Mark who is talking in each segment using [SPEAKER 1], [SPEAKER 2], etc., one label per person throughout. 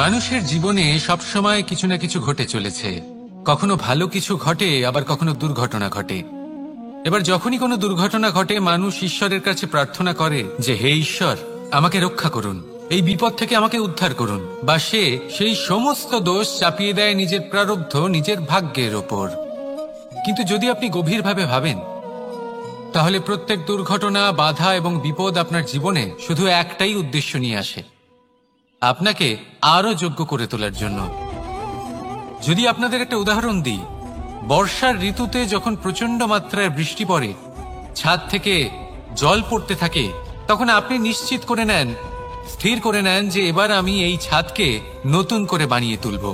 [SPEAKER 1] মানুষের জীবনে সবসময় কিছু না কিছু ঘটে চলেছে। কখনো ভালো কিছু ঘটে, আবার কখনো দুর্ঘটনা ঘটে। এবার যখনই কোনো দুর্ঘটনা ঘটে, মানুষ ঈশ্বরের কাছে প্রার্থনা করে যে হে ঈশ্বর, আমাকে রক্ষা করুন, এই বিপদ থেকে আমাকে উদ্ধার করুন। বা সে সেই সমস্ত দোষ চাপিয়ে দেয় নিজের প্রারব্ধ, নিজের ভাগ্যের ওপর। কিন্তু যদি আপনি গভীরভাবে ভাবেন, তাহলে প্রত্যেক দুর্ঘটনা, বাধা এবং বিপদ আপনার জীবনে শুধু একটাই উদ্দেশ্য নিয়ে আসে, আপনাকে আরো যোগ্য করে তোলার জন্য। যদি আপনাদের একটা উদাহরণ দিই, বর্ষার ঋতুতে যখন প্রচন্ড মাত্রায় বৃষ্টি পড়ে, ছাদ থেকে জল পড়তে থাকে, তখন আপনি নিশ্চিত করে নেন, স্থির করে নেন যে এবার আমি এই ছাদকে নতুন করে বানিয়ে তুলব,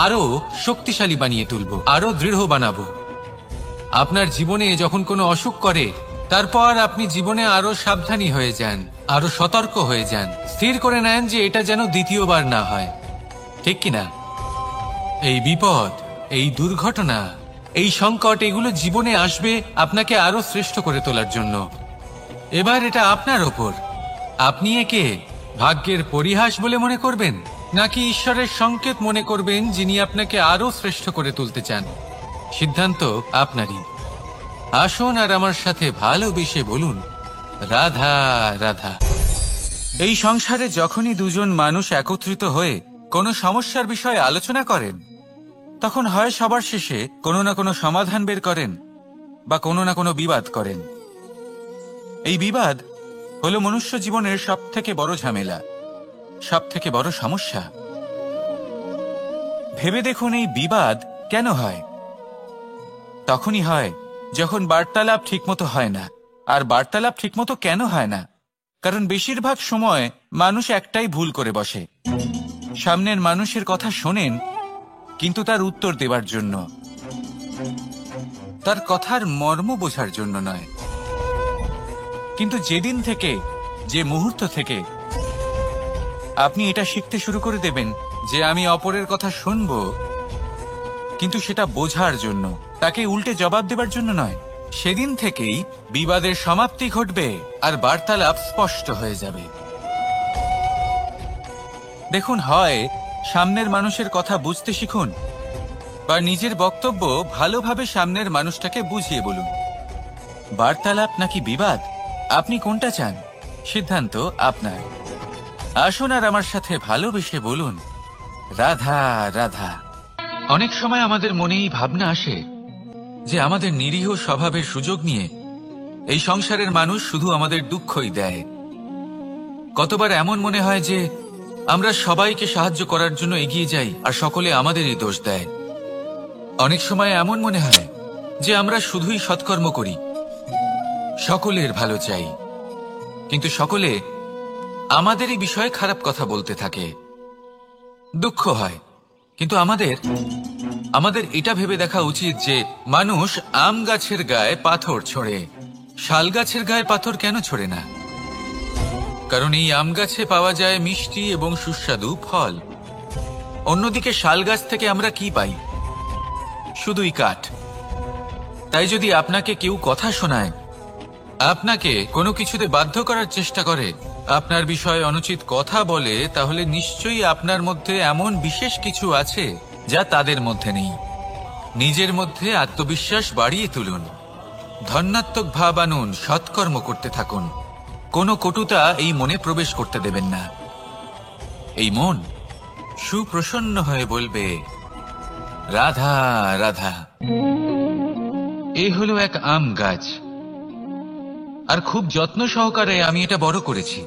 [SPEAKER 1] আরো শক্তিশালী বানিয়ে তুলব, আরো দৃঢ় বানাবো। আপনার জীবনে যখন কোনো অসুখ করে, তারপর আপনি জীবনে আরো সাবধানী হয়ে যান, আরো সতর্ক হয়ে যান, স্থির করে নেন যে এটা যেন দ্বিতীয়বার না হয়। ঠিক কিনা? এই বিপদ, এই দুর্ঘটনা, এই সংকট, এগুলো জীবনে আসবে আপনাকে আরো শ্রেষ্ঠ করে তোলার জন্য। এবার এটা আপনার ওপর। আপনি একে ভাগ্যের পরিহাস বলে মনে করবেন, নাকি ঈশ্বরের সংকেত মনে করবেন, যিনি আপনাকে আরো শ্রেষ্ঠ করে তুলতে চান? সিদ্ধান্ত আপনারই। আসুন আর আমার সাথে ভালোবেসে বলুন, রাধা রাধা। এই সংসারে যখনই দুজন মানুষ একত্রিত হয়ে কোনো সমস্যার বিষয়ে আলোচনা করেন, তখন হয় সবার শেষে কোনো না কোনো সমাধান বের করেন, বা কোনো না কোনো বিবাদ করেন। এই বিবাদ হলো মনুষ্য জীবনের সবথেকে বড় ঝামেলা, সবথেকে বড় সমস্যা। ভেবে দেখুন, এই বিবাদ কেন হয়? তখনই হয় যখন বার্তালাপ ঠিকমতো হয় না। আর বার্তালাপ ঠিকমতো কেন হয় না? কারণ বেশিরভাগ সময় মানুষ একটাই ভুল করে বসে। সামনের মানুষের কথা শোনেন, কিন্তু তার উত্তর দেবার জন্য, তার কথার মর্ম বোঝার জন্য নয়। কিন্তু যেদিন থেকে, যে মুহূর্ত থেকে আপনি এটা শিখতে শুরু করে দেবেন যে আমি অপরের কথা শুনব, কিন্তু সেটা বোঝার জন্য, তাকে উল্টে জবাব দেবার জন্য নয়, সেদিন থেকেই বিবাদের সমাপ্তি ঘটবে আর বার্তালাপ স্পষ্ট হয়ে যাবে। দেখুন, হয় সামনের মানুষের কথা বুঝতে শিখুন, বা নিজের বক্তব্য ভালোভাবে সামনের মানুষটাকে বুঝিয়ে বলুন। বার্তালাপ নাকি বিবাদ, আপনি কোনটা চান? সিদ্ধান্ত আপনার। আসুন আর আমার সাথে ভালোবেসে বলুন, রাধা রাধা। অনেক সময় আমাদের মনে এই ভাবনা আসে যে আমাদের নিরীহ স্বভাবের সুযোগ নিয়ে এই সংসারের মানুষ শুধু আমাদের দুঃখই দেয়। কতবার এমন মনে হয় যে আমরা সবাইকে সাহায্য করার জন্য এগিয়ে যাই, আর সকলে আমাদেরই দোষ দেয়। অনেক সময় এমন মনে হয় যে আমরা শুধুই সৎকর্ম করি, সকলের ভালো চাই, কিন্তু সকলে আমাদেরই বিষয়ে খারাপ কথা বলতে থাকে। দুঃখ হয়, কিন্তু আমাদের এটা ভেবে দেখা উচিত যে মানুষ আম গাছের গায়ে পাথর ছোড়ে, শাল গাছের গায়ে পাথর কেন ছোড়ে না? কারণ এই আম গাছে পাওয়া যায় মিষ্টি এবং সুস্বাদু ফল। অন্যদিকে শাল গাছ থেকে আমরা কি পাই? শুধুই কাঠ। তাই যদি আপনাকে কেউ কথা শোনায়, আপনাকে কোনো কিছুতে বাধ্য করার চেষ্টা করে, আপনার বিষয়ে অনুচিত কথা বলে, তাহলে নিশ্চয়ই আপনার মধ্যে এমন বিশেষ কিছু আছে যা তাদের মধ্যে নেই। নিজের মধ্যে আত্মবিশ্বাস বাড়িয়ে তুলুন, ধন্যাত্মক ভাব আনুন, সৎকর্ম করতে থাকুন। কোনো কটুতা এই মনে প্রবেশ করতে দেবেন না। এই মন সুপ্রসন্ন হয়ে বলবে, রাধা রাধা। এই হলো এক আম গাছ, আর খুব যত্ন সহকারে আমি এটা বড় করেছি।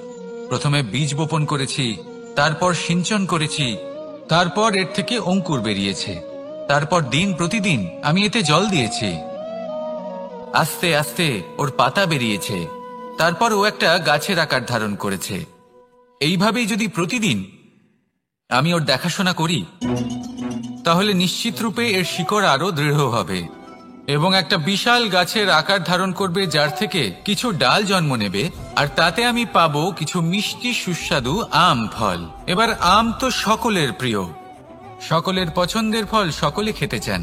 [SPEAKER 1] প্রথমে বীজ বপন করেছি, তারপর সিঞ্চন করেছি, তারপর এর থেকে অঙ্কুর বেরিয়েছে, তারপর দিন প্রতিদিন আমি এতে জল দিয়েছি। আস্তে আস্তে ওর পাতা বেরিয়েছে, তারপর ও একটা গাছের আকার ধারণ করেছে। এইভাবেই যদি প্রতিদিন আমি ওর দেখাশোনা করি, তাহলে নিশ্চিত রূপে এর শিকড় আরো দৃঢ় হবে এবং একটা বিশাল গাছের আকার ধারণ করবে, যার থেকে কিছু ডাল জন্ম নেবে, আর তাতে আমি পাবো কিছু মিষ্টি সুস্বাদু আম ফল। এবার আম তো সকলের প্রিয়, সকলের পছন্দের ফল, সকলে খেতে চান।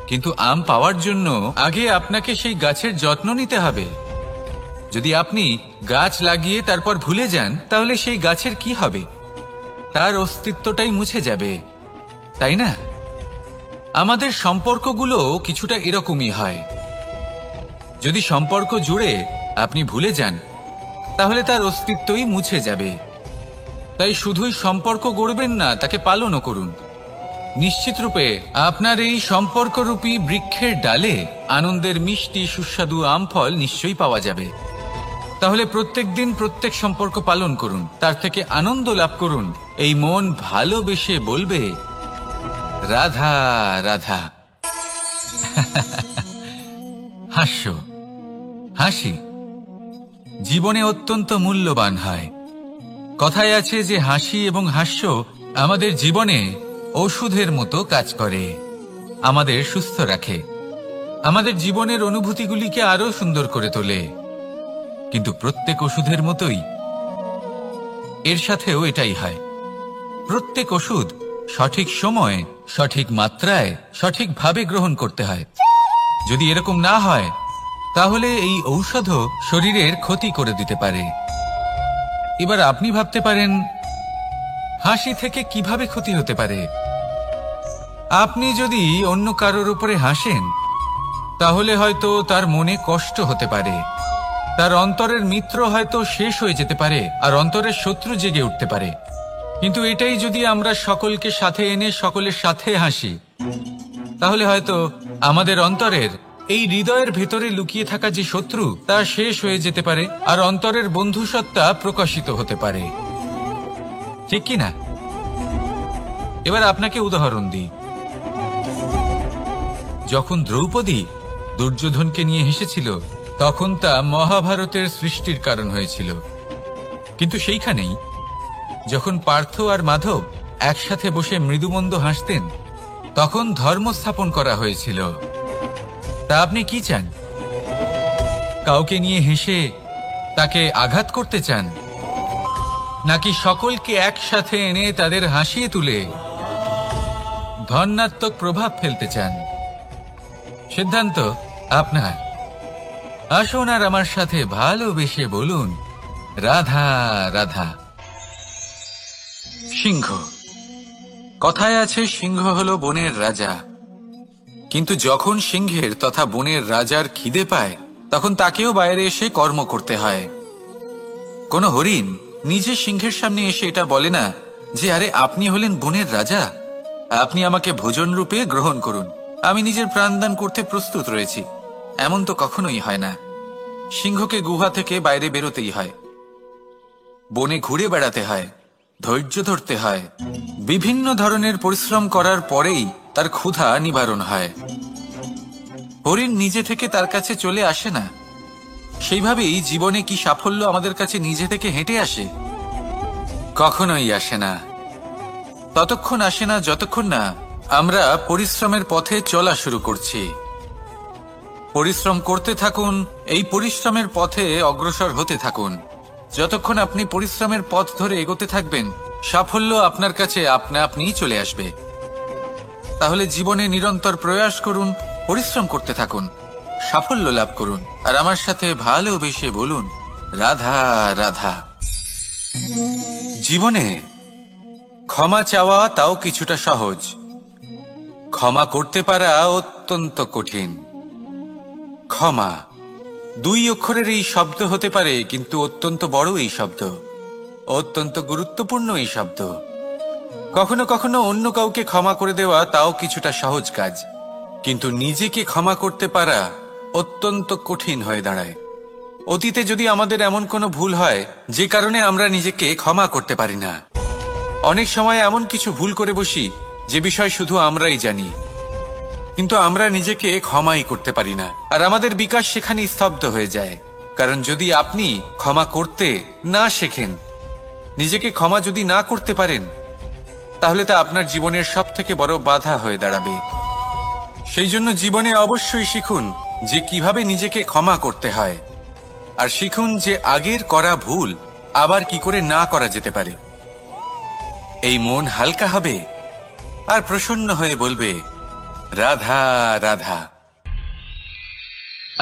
[SPEAKER 1] কিন্তু আম পাওয়ার জন্য আগে আপনাকে সেই গাছের যত্ন নিতে হবে। যদি আপনি গাছ লাগিয়ে তারপর ভুলে যান, তাহলে সেই গাছের কি হবে? তার অস্তিত্বটাই মুছে যাবে, তাই না? আমাদের সম্পর্কগুলো কিছুটা এরকমই হয়। যদি সম্পর্ক জুড়ে আপনি ভুলে যান, তাহলে তার অস্তিত্বই মুছে যাবে। তাই শুধুই সম্পর্ক গড়বেন না, তাকে পালনও করুন। নিশ্চিত রূপে আপনার এই সম্পর্করূপী বৃক্ষের ডালে আনন্দের মিষ্টি সুস্বাদু আম ফল নিশ্চয়ই পাওয়া যাবে। তাহলে প্রত্যেক দিন প্রত্যেক সম্পর্ক পালন করুন, তার থেকে আনন্দ লাভ করুন। এই মন ভালোবেসে বলবে, রাধা রাধা। হাস্য, হাসি জীবনে অত্যন্ত মূল্যবান হয়। কথায় আছে যে হাসি এবং হাস্য আমাদের জীবনে ওষুধের মতো কাজ করে, আমাদের সুস্থ রাখে, আমাদের জীবনের অনুভূতিগুলিকে আরো সুন্দর করে তোলে। কিন্তু প্রত্যেক ওষুধের মতোই এর সাথেও এটাই হয়। প্রত্যেক ওষুধ সঠিক সময়ে, সঠিক মাত্রায়, সঠিকভাবে গ্রহণ করতে হয়। যদি এরকম না হয়, তাহলে এই ঔষধও শরীরের ক্ষতি করে দিতে পারে। এবার আপনি ভাবতে পারেন, হাসি থেকে কিভাবে ক্ষতি হতে পারে? আপনি যদি অন্য কারোর উপরে হাসেন, তাহলে হয়তো তার মনে কষ্ট হতে পারে, তার অন্তরের মিত্র হয়তো শেষ হয়ে যেতে পারে, আর অন্তরের শত্রু জেগে উঠতে পারে। কিন্তু এটাই যদি আমরা সকলকে সাথে এনে সকলের সাথে হাসি, তাহলে হয়তো আমাদের অন্তরের এই হৃদয়ের ভেতরে লুকিয়ে থাকা যে শত্রু, তা শেষ হয়ে যেতে পারে, আর অন্তরের বন্ধুসত্তা প্রকাশিত হতে পারে। ঠিক কি না? এবার আপনাকে উদাহরণ দিই। যখন দ্রৌপদী দুর্যোধনকে নিয়ে হেসেছিল, তখন তা মহাভারতের সৃষ্টির কারণ হয়েছিল। কিন্তু সেইখানেই যখন পার্থ আর মাধব একসাথে বসে মৃদুমন্দ হাসতেন, তখন ধর্ম স্থাপন করা হয়েছিল। তা আপনি কি চান? কাউকে নিয়ে হেসে তাকে আঘাত করতে চান, নাকি সকলকে একসাথে এনে তাদের হাসিয়ে তুলে ধনাত্মক প্রভাব ফেলতে চান? সিদ্ধান্ত আপনার। আসুন আর আমার সাথে ভালোবেসে বলুন, রাধা রাধা। সিংহ। কথায় আছে, সিংহ হলো বনের রাজা। কিন্তু যখন সিংহের তথা বনের রাজার খিদে পায়, তখন তাকেও বাইরে এসে কর্ম করতে হয়। কোন হরিণ নিজে সিংহের সামনে এসে এটা বলে না যে, আরে আপনি হলেন বনের রাজা, আপনি আমাকে ভোজন রূপে গ্রহণ করুন, আমি নিজের প্রাণদান করতে প্রস্তুত রয়েছি। এমন তো কখনোই হয় না। সিংহকে গুহা থেকে বাইরে বেরোতেই হয়, বনে ঘুরে বেড়াতে হয়, ধৈর্য ধরতে হয়, বিভিন্ন ধরনের পরিশ্রম করার পরেই তার ক্ষুধা নিবারণ হয়। হরিণ নিজে থেকে তার কাছে চলে আসে না। সেইভাবেই জীবনে কি সাফল্য আমাদের কাছে নিজে থেকে হেঁটে আসে? কখনোই আসে না। ততক্ষণ আসে না যতক্ষণ না আমরা পরিশ্রমের পথে চলা শুরু করছি। পরিশ্রম করতে থাকুন, এই পরিশ্রমের পথে অগ্রসর হতে থাকুন। যতক্ষণ আপনি পরিশ্রমের পথ ধরে এগোতে থাকবেন, সাফল্য আপনার কাছে আপনা আপনিই চলে আসবে। তাহলে জীবনে নিরন্তর প্রয়াস করুন, পরিশ্রম করতে থাকুন, সাফল্য লাভ করুন, আর আমার সাথে ভালোবেসে বলুন, রাধা রাধা। জীবনে ক্ষমা চাওয়া তাও কিছুটা সহজ, ক্ষমা করতে পারা অত্যন্ত কঠিন। ক্ষমা 2 অক্ষরের এই শব্দ হতে পারে, কিন্তু অত্যন্ত বড় এই শব্দ, অত্যন্ত গুরুত্বপূর্ণ এই শব্দ। কখনো কখনো অন্য কাউকে ক্ষমা করে দেওয়া তাও কিছুটা সহজ কাজ, কিন্তু নিজেকে ক্ষমা করতে পারা অত্যন্ত কঠিন হয়ে দাঁড়ায়। অতীতে যদি আমাদের এমন কোনো ভুল হয় যে কারণে আমরা নিজেকে ক্ষমা করতে পারি না, অনেক সময় এমন কিছু ভুল করে বসি যে বিষয় শুধু আমরাই জানি, কিন্তু আমরা নিজেকে ক্ষমাই করতে পারি না, আর আমাদের বিকাশ সেখানে স্তব্ধ হয়ে যায়। কারণ যদি আপনি ক্ষমা করতে না শেখেন, নিজেকে ক্ষমা যদি না করতে পারেন, তাহলে তা আপনার জীবনের সবথেকে বড় বাধা হয়ে দাঁড়াবে। সেই জন্য জীবনে অবশ্যই শিখুন যে কিভাবে নিজেকে ক্ষমা করতে হয়, আর শিখুন যে আগের করা ভুল আবার কি করে না করা যেতে পারে। এই মন হালকা হবে আর প্রসন্ন হয়ে বলবে, রাধা রাধা।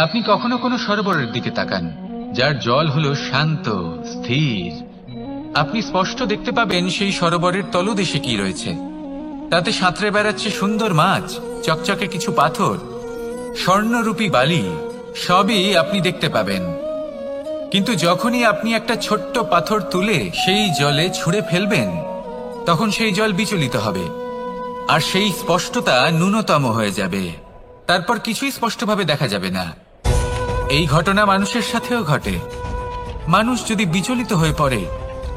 [SPEAKER 1] আপনি কখনো কোনো সরোবরের দিকে তাকান, যার জল হলো শান্ত, স্থির, আপনি স্পষ্ট দেখতে পাবেন সেই সরোবরের তলদেশে কি রয়েছে। তাতে সাঁতরে বেড়াচ্ছে সুন্দর মাছ, চকচকে কিছু পাথর, স্বর্ণরূপী বালি, সবই আপনি দেখতে পাবেন। কিন্তু যখনই আপনি একটা ছোট্ট পাথর তুলে সেই জলে ছুঁড়ে ফেলবেন, তখন সেই জল বিচলিত হবে আর সেই স্পষ্টতা ন্যূনতম হয়ে যাবে। তারপর কিছুই স্পষ্টভাবে দেখা যাবে না। এই ঘটনা মানুষের সাথেও ঘটে। মানুষ যদি বিচলিত হয়ে পড়ে,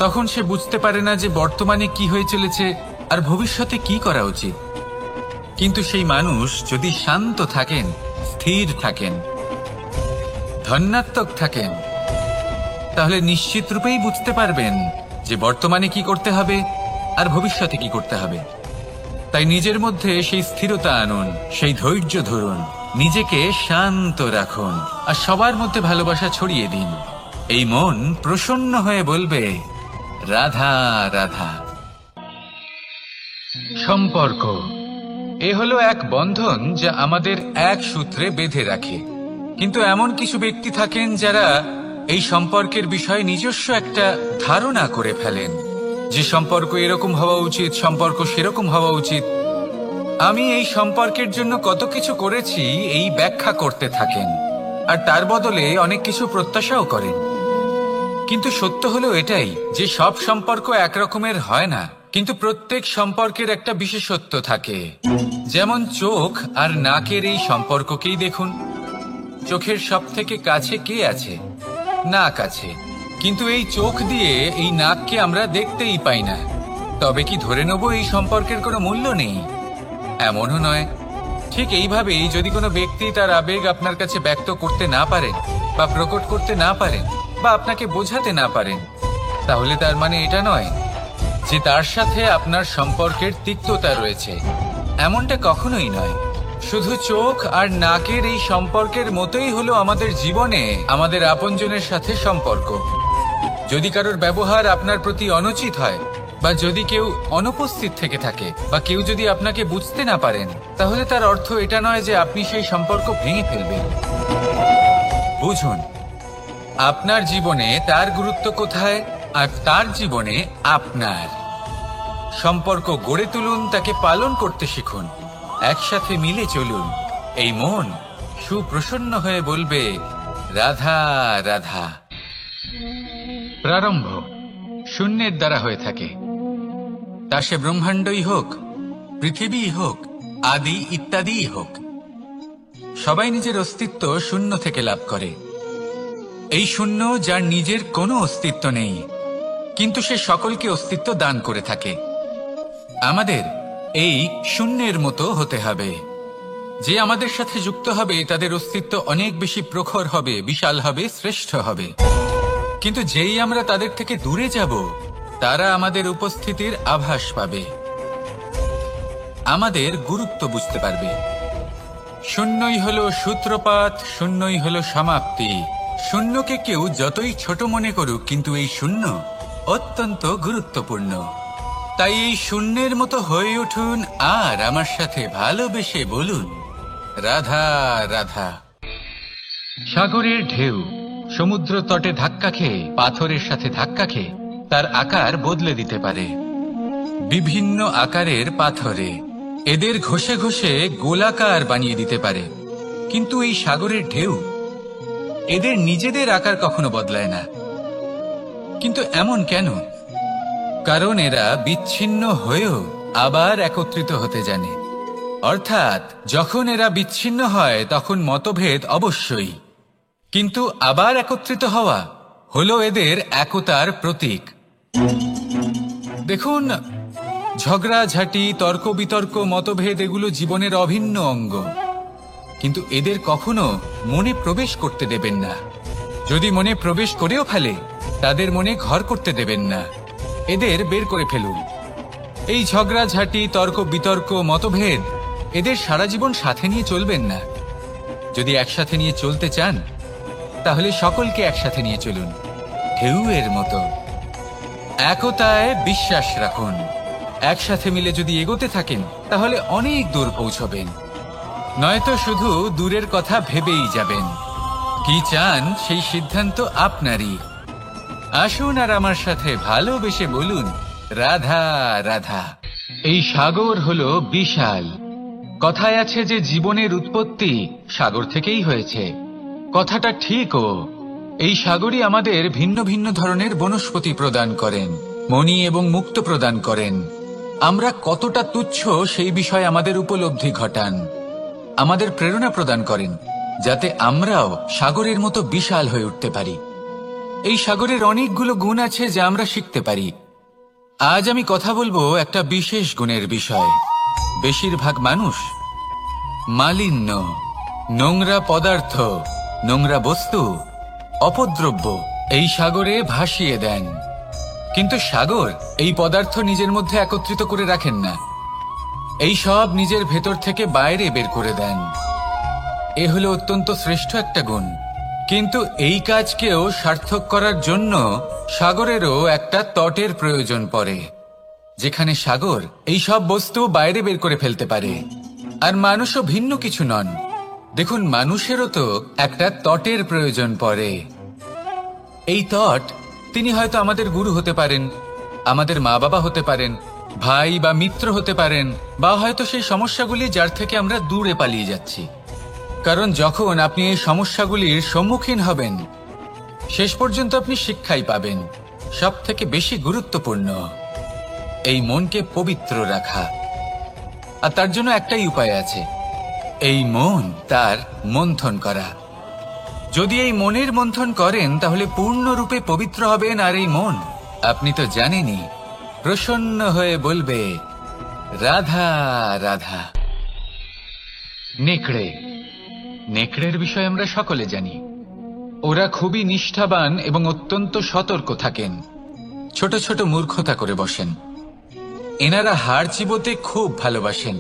[SPEAKER 1] তখন সে বুঝতে পারে না যে বর্তমানে কি হয়ে চলেছে আর ভবিষ্যতে কি করা উচিত। কিন্তু সেই মানুষ যদি শান্ত থাকেন, স্থির থাকেন, ধন্যাত্মক থাকেন, তাহলে নিশ্চিত রূপেই বুঝতে পারবেন যে বর্তমানে কি করতে হবে আর ভবিষ্যতে কি করতে হবে। তাই নিজের মধ্যে সেই স্থিরতা আনুন, সেই ধৈর্য ধরুন, নিজেকে শান্ত রাখুন আর সবার মধ্যে ভালোবাসা ছড়িয়ে দিন। এই মন প্রসন্ন হয়ে বলবে, রাধা রাধা। সম্পর্ক এ হলো এক বন্ধন যা আমাদের এক সূত্রে বেঁধে রাখে। কিন্তু এমন কিছু ব্যক্তি থাকেন যারা এই সম্পর্কের বিষয়ে নিজস্ব একটা ধারণা করে ফেলেন যে সম্পর্ক এরকম হওয়া উচিত, সম্পর্ক সেরকম হওয়া উচিত। আমি এই সম্পর্কের জন্য কত কিছু করেছি এই ব্যাখ্যা করতে থাকেন আর তার বদলে অনেক কিছু প্রত্যাশাও করেন। কিন্তু সত্য হলো এটাই যে সব সম্পর্ক একরকমের হয় না, কিন্তু প্রত্যেক সম্পর্কের একটা বিশেষত্ব থাকে। যেমন চোখ আর নাকের এই সম্পর্ককেই দেখুন। চোখের সব থেকে কাছে কে আছে? নাক আছে। কিন্তু এই চোখ দিয়ে এই নাককে আমরা দেখতেই পাই না। তবে কি ধরে নেব এই সম্পর্কের কোনো মূল্য নেই? এমনও নয়। ঠিক এইভাবেই যদি কোনো ব্যক্তি তার আবেগ আপনার কাছে ব্যক্ত করতে না পারেন বা প্রকট করতে না পারেন বা আপনাকে বোঝাতে না পারেন, তাহলে তার মানে এটা নয় যে তার সাথে আপনার সম্পর্কের তিক্ততা রয়েছে। এমনটা কখনোই নয়। শুধু চোখ আর নাকের এই সম্পর্কের মতোই হলো আমাদের জীবনে আমাদের আপনজনের সাথে সম্পর্ক। যদি কারোর ব্যবহার আপনার প্রতি অনুচিত হয় বা যদি কেউ অনুপস্থিত থেকে থাকে বা কেউ যদি আপনাকে বুঝতে না পারেন, তাহলে তার অর্থ এটা নয় যে আপনি সেই সম্পর্ক ভেঙে ফেলবেন। বুঝুন, আপনার জীবনে তার গুরুত্ব কোথায় আর তার জীবনে আপনার। সম্পর্ক গড়ে তুলুন, তাকে পালন করতে শিখুন, একসাথে মিলে চলুন। এই মন সুপ্রসন্ন হয়ে বলবে, রাধা রাধা। প্রারম্ভ শূন্যের দ্বারা হয়ে থাকে। তা সে ব্রহ্মাণ্ডই হোক, পৃথিবীই হোক, আদি ইত্যাদিই হোক, সবাই নিজের অস্তিত্ব শূন্য থেকে লাভ করে। এই শূন্য যার নিজের কোনো অস্তিত্ব নেই, কিন্তু সে সকলকে অস্তিত্ব দান করে থাকে। আমাদের এই শূন্যের মতো হতে হবে। যে আমাদের সাথে যুক্ত হবে তাদের অস্তিত্ব অনেক বেশি প্রখর হবে, বিশাল হবে, শ্রেষ্ঠ হবে। কিন্তু যেই আমরা তাদের থেকে দূরে যাব, তারা আমাদের উপস্থিতির আভাস পাবে, আমাদের গুরুত্ব বুঝতে পারবে। শূন্যই হলো সূত্রপাত, শূন্যই হলো সমাপ্তি। শূন্যকে কেউ যতই ছোট মনে করুক, কিন্তু এই শূন্য অত্যন্ত গুরুত্বপূর্ণ। তাই এই শূন্যের মতো হয়ে উঠুন আর আমার সাথে ভালোবেসে বলুন, রাধা রাধা। সাগরের ঢেউ সমুদ্র তটে ধাক্কা খেয়ে, পাথরের সাথে ধাক্কা খেয়ে তার আকার বদলে দিতে পারে। বিভিন্ন আকারের পাথরে এদের ঘষে ঘষে গোলাকার বানিয়ে দিতে পারে। কিন্তু এই সাগরের ঢেউ এদের নিজেদের আকার কখনো বদলায় না। কিন্তু এমন কেন? কারণ এরা বিচ্ছিন্ন হয়েও আবার একত্রিত হতে জানে। অর্থাৎ যখন এরা বিচ্ছিন্ন হয় তখন মতভেদ অবশ্যই, কিন্তু আবার একত্রিত হওয়া হলো এদের একতার প্রতীক। দেখুন, ঝগড়াঝাটি, তর্ক বিতর্ক, মতভেদ এগুলো জীবনের অভিন্ন অঙ্গ, কিন্তু এদের কখনো মনে প্রবেশ করতে দেবেন না। যদি মনে প্রবেশ করেও ফেলে, তাদের মনে ঘর করতে দেবেন না, এদের বের করে ফেলুন। এই ঝগড়াঝাটি, তর্ক বিতর্ক, মতভেদ এদের সারা জীবন সাথে নিয়ে চলবেন না। যদি একসাথে নিয়ে চলতে চান, তাহলে সকলকে একসাথে নিয়ে চলুন, ঢেউয়ের মতো। একতায় বিশ্বাস রাখুন। একসাথে মিলে যদি এগোতে থাকেন, তাহলে অনেক দূর পৌঁছবেন। নয়তো শুধু দূরের কথা ভেবেই যাবেন। কি চান সেই সিদ্ধান্ত আপনারই। আসুন আর আমার সাথে ভালোবেসে বলুন, রাধা রাধা। এই সাগর হলো বিশাল। কথায় আছে যে জীবনের উৎপত্তি সাগর থেকেই হয়েছে। কথাটা ঠিকও। এই সাগরই আমাদের ভিন্ন ভিন্ন ধরনের বনস্পতি প্রদান করেন, মণি এবং মুক্ত প্রদান করেন। আমরা কতটা তুচ্ছ সেই বিষয়ে আমাদের উপলব্ধি ঘটান, আমাদের প্রেরণা প্রদান করেন, যাতে আমরাও সাগরের মতো বিশাল হয়ে উঠতে পারি। এই সাগরের অনেকগুলো গুণ আছে যা আমরা শিখতে পারি। আজ আমি কথা বলবো একটা বিশেষ গুণের বিষয়। বেশিরভাগ মানুষ মালিন্য, নোংরা পদার্থ, নোংরা বস্তু, অপদ্রব্য এই সাগরে ভাসিয়ে দেন। কিন্তু সাগর এই পদার্থ নিজের মধ্যে একত্রিত করে রাখেন না, এই সব নিজের ভেতর থেকে বাইরে বের করে দেন। এ হলো অত্যন্ত শ্রেষ্ঠ একটা গুণ। কিন্তু এই কাজকেও সার্থক করার জন্য সাগরেরও একটা তটের প্রয়োজন পড়ে, যেখানে সাগর এই সব বস্তু বাইরে বের করে ফেলতে পারে। আর মানুষও ভিন্ন কিছু নন। দেখুন, মানুষেরও তো একটা তটের প্রয়োজন পড়ে। এই তট, তিনি হয়তো আমাদের গুরু হতে পারেন, আমাদের মা বাবা হতে পারেন, ভাই বা মিত্র হতে পারেন, বা হয়তো সেই সমস্যাগুলি যার থেকে আমরা দূরে পালিয়ে যাচ্ছি। কারণ যখন আপনি এই সমস্যাগুলির সম্মুখীন হবেন, শেষ পর্যন্ত আপনি শিক্ষাই পাবেন। সব থেকে বেশি গুরুত্বপূর্ণ এই মনকে পবিত্র রাখা। আর তার জন্য একটাই উপায় আছে, এই মন তার মন্থন করা। যদি এই মনের মন্থন করেন তাহলে পূর্ণরূপে পবিত্র হবেন। আর এই মন, আপনি তো জানেনই, প্রসন্ন হয়ে বলবে, রাধা রাধা। নেকড়ে, নেকড়ের বিষয়ে আমরা সকলে জানি। ওরা খুবই নিষ্ঠাবান এবং অত্যন্ত সতর্ক থাকেন। ছোট ছোট মূর্খতা করে বসেন। এনারা হাড় চিবোতে খুব ভালোবাসেন,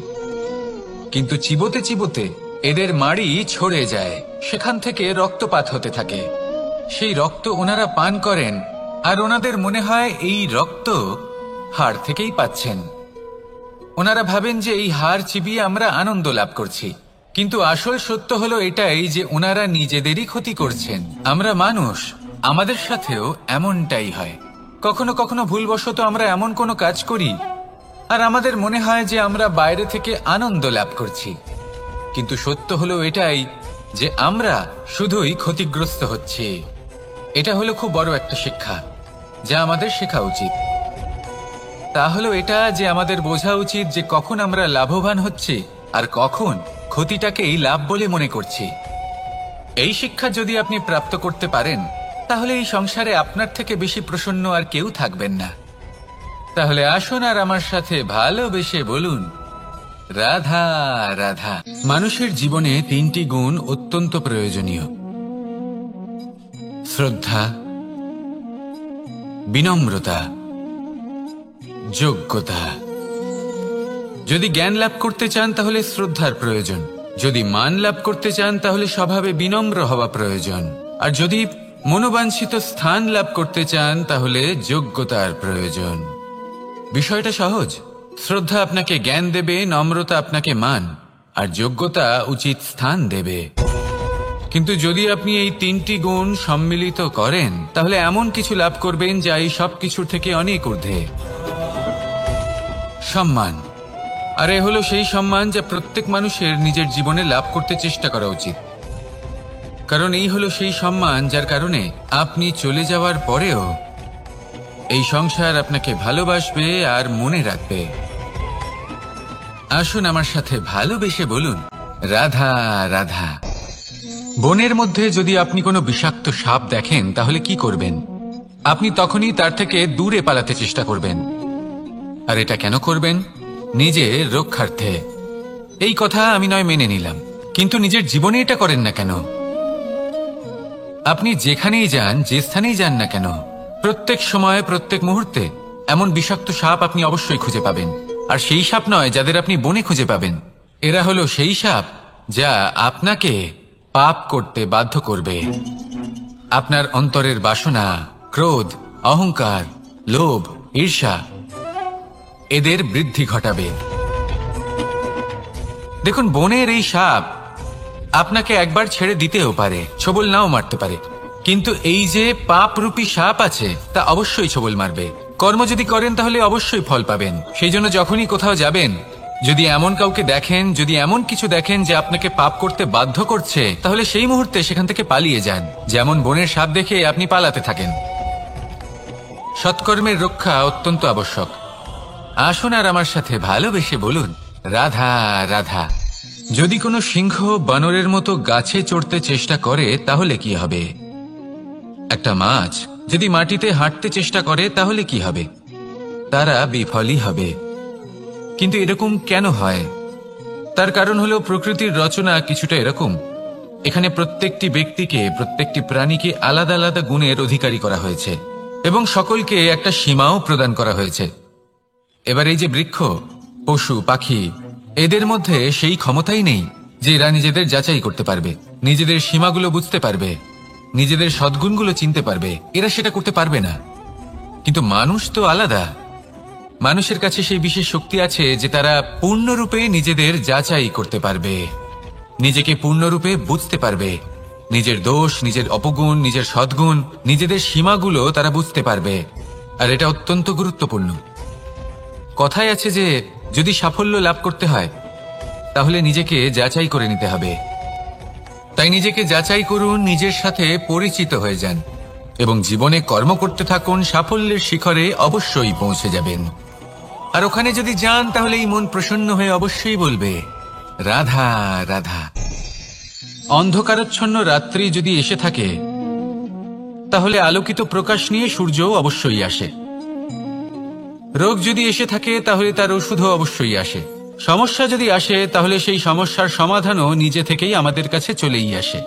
[SPEAKER 1] কিন্তু চিবোতে চিবোতে এদের মাড়ি ছড়ে যায়, সেখান থেকে রক্তপাত হতে থাকে। সেই রক্ত ওনারা পান করেন, আর ওনাদের মনে হয় এই রক্ত হাড় থেকেই পাচ্ছেন। ওনারা ভাবেন যে এই হাড় চিবিয়ে আমরা আনন্দ লাভ করছি, কিন্তু আসল সত্য হলো এটাই যে ওনারা নিজেদেরই ক্ষতি করছেন। আমরা মানুষ, আমাদের সাথেও এমনটাই হয়। কখনো কখনো ভুলবশত আমরা এমন কোনো কাজ করি, আর আমাদের মনে হয় যে আমরা বাইরে থেকে আনন্দ লাভ করছি, কিন্তু সত্য হলো এটাই যে আমরা শুধুই ক্ষতিগ্রস্ত হচ্ছি। এটা হলো খুব বড় একটা শিক্ষা যা আমাদের শেখা উচিত। তা হলো এটা যে আমাদের বোঝা উচিত যে কখন আমরা লাভবান হচ্ছি আর কখন ক্ষতিটাকেই লাভ বলে মনে করছি। এই শিক্ষা যদি আপনি প্রাপ্ত করতে পারেন, তাহলে এই সংসারে আপনার থেকে বেশি প্রসন্ন আর কেউ থাকবেন না। তাহলে আসুন আর আমার সাথে ভালোবেসে বলুন, রাধা রাধা। মানুষের জীবনে তিনটি গুণ অত্যন্ত প্রয়োজনীয়: শ্রদ্ধা, বিনম্রতা, যোগ্যতা। যদি জ্ঞান লাভ করতে চান তাহলে শ্রদ্ধার প্রয়োজন, যদি মান লাভ করতে চান তাহলে স্বভাবে বিনম্র হওয়া প্রয়োজন, আর যদি মনোবাঞ্ছিত স্থান লাভ করতে চান তাহলে যোগ্যতার প্রয়োজন। বিষয়টা সহজ। শ্রদ্ধা আপনাকে জ্ঞান দেবে, নম্রতা আপনাকে মান, আর যোগ্যতা উচিত স্থান দেবে। কিন্তু যদি আপনি এই তিনটি গুণ সম্মিলিত করেন তাহলে এমন কিছু লাভ করবেন যা এই সব কিছুর থেকে অনেক ঊর্ধ্বে। সম্মান। আর এ হলো সেই সম্মান যা প্রত্যেক মানুষের নিজের জীবনে লাভ করতে চেষ্টা করা উচিত। কারণ এই হলো সেই সম্মান যার কারণে আপনি চলে যাওয়ার পরেও এই সংসার আপনাকে ভালোবাসবে আর মনে রাখবে। আসুন আমার সাথে ভালোবেসে বলুন, রাধা রাধা। বনের মধ্যে যদি আপনি কোনো বিষাক্ত সাপ দেখেন তাহলে কি করবেন? আপনি তখনই তার থেকে দূরে পালাতে চেষ্টা করবেন। আর এটা কেন করবেন? নিজের রক্ষার্থে। এই কথা আমি নয় মেনে নিলাম, কিন্তু নিজের জীবনে এটা করেন না কেন? আপনি যেখানেই যান, যে স্থানেই যান না কেন, প্রত্যেক সময় প্রত্যেক মুহূর্তে এমন বিষাক্ত সাপ আপনি অবশ্যই খুঁজে পাবেন। আর সেই সাপ নয় যাদের আপনি বনে খুঁজে পাবেন, এরা হলো সেই সাপ যা আপনাকে পাপ করতে বাধ্য করবে। আপনার অন্তরের বাসনা, ক্রোধ, অহংকার, লোভ, ঈর্ষা এদের বৃদ্ধি ঘটাবে। দেখুন, বনের এই সাপ আপনাকে একবার ছেড়ে দিতেও পারে, ছোবল নাও মারতে পারে, কিন্তু এই যে পাপরূপী সাপ আছে তা অবশ্যই ছোবল মারবে। কর্ম যদি করেন তাহলে অবশ্যই ফল পাবেন। সেই জন্য যখনই কোথাও যাবেন, যদি এমন কাউকে দেখেন, যদি এমন কিছু দেখেন যে আপনাকে পাপ করতে বাধ্য করছে, তাহলে সেই মুহূর্তে সেখান থেকে পালিয়ে যান। যেমন বনের সাপ দেখে আপনি পালাতে থাকেন। সৎকর্মের রক্ষা অত্যন্ত আবশ্যক। আসুন আর আমার সাথে ভালোবেসে বলুন, রাধা রাধা। যদি কোনো সিংহ বানরের মতো গাছে চড়তে চেষ্টা করে তাহলে কি হবে? একটা মাছ যদি মাটিতে হাঁটতে চেষ্টা করে তাহলে কি হবে? তারা বিফলই হবে। কিন্তু এরকম কেন হয়? তার কারণ হলো প্রকৃতির রচনা কিছুটা এরকম। এখানে প্রত্যেকটি ব্যক্তিকে, প্রত্যেকটি প্রাণীকে আলাদা আলাদা গুণের অধিকারী করা হয়েছে এবং সকলকে একটা সীমাও প্রদান করা হয়েছে। এবার এই যে বৃক্ষ, পশু, পাখি, এদের মধ্যে সেই ক্ষমতাই নেই যে এরা নিজেদের যাচাই করতে পারবে, নিজেদের সীমাগুলো বুঝতে পারবে, নিজেদের সদ্গুণগুলো চিনতে পারবে। এরা সেটা করতে পারবে না। কিন্তু মানুষ তো আলাদা। মানুষের কাছে সেই বিশেষ শক্তি আছে যে তারা পূর্ণরূপে নিজেদের যাচাই করতে পারবে, নিজেকে পূর্ণরূপে বুঝতে পারবে, নিজের দোষ, নিজের অপগুণ, নিজের সদ্গুণ, নিজেদের সীমাগুলো তারা বুঝতে পারবে। আর এটা অত্যন্ত গুরুত্বপূর্ণ। কথায় আছে যে যদি সাফল্য লাভ করতে হয় তাহলে নিজেকে যাচাই করে নিতে হবে। তাই নিজেকে যাচাই করুন, নিজের সাথে পরিচিত হয়ে যান এবং জীবনে কর্ম করতে থাকুন। সাফল্যের শিখরে অবশ্যই পৌঁছে যাবেন। আর ওখানে যদি যান তাহলে এই মন প্রসন্ন হয়ে অবশ্যই বলবে, রাধা রাধা। অন্ধকারাচ্ছন্ন রাত্রি যদি এসে থাকে তাহলে আলোকিত প্রকাশ নিয়ে সূর্যও অবশ্যই আসে। রোগ যদি এসে থাকে তাহলে তার ওষুধও অবশ্যই আসে। সমস্যা যদি আসে তাহলে সেই সমস্যার সমাধানও নিজে থেকেই আমাদের কাছে চলেই আসে।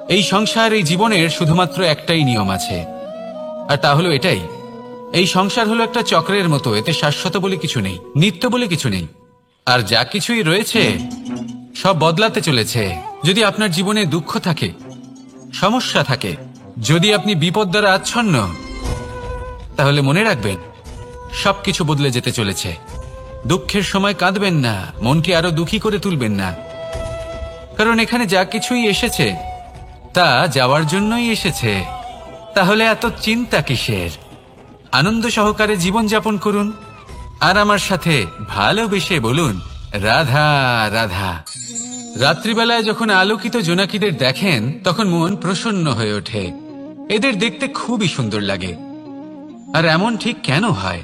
[SPEAKER 1] এই সংসার, এই জীবনের শুধুমাত্র একটাই নিয়ম আছে, আর তা হলো এটাই, এই সংসার হলো একটা চক্রের মতো। এতে শাশ্বত বলে কিছু নেই, নিত্য বলে কিছু নেই। আর যা কিছুই রয়েছে সব বদলাতে চলেছে। যদি আপনার জীবনে দুঃখ থাকে, সমস্যা থাকে, যদি আপনি বিপদ দ্বারা আচ্ছন্ন, তাহলে মনে রাখবেন সবকিছু বদলে যেতে চলেছে। দুঃখের সময় কাঁদবেন না, মনকে আরো দুঃখী করে তুলবেন না, কারণ এখানে যা কিছুই এসেছে তা যাওয়ার জন্যই এসেছে। তাহলে এত চিন্তা কিসের? আনন্দ সহকারে জীবন যাপন করুন আর আমার সাথে ভালোবেসে বলুন, রাধা রাধা। রাত্রিবেলায় যখন আলোকিত জোনাকিদের দেখেন তখন মন প্রসন্ন হয়ে ওঠে। এদের দেখতে খুবই সুন্দর লাগে। আর এমন ঠিক কেন হয়?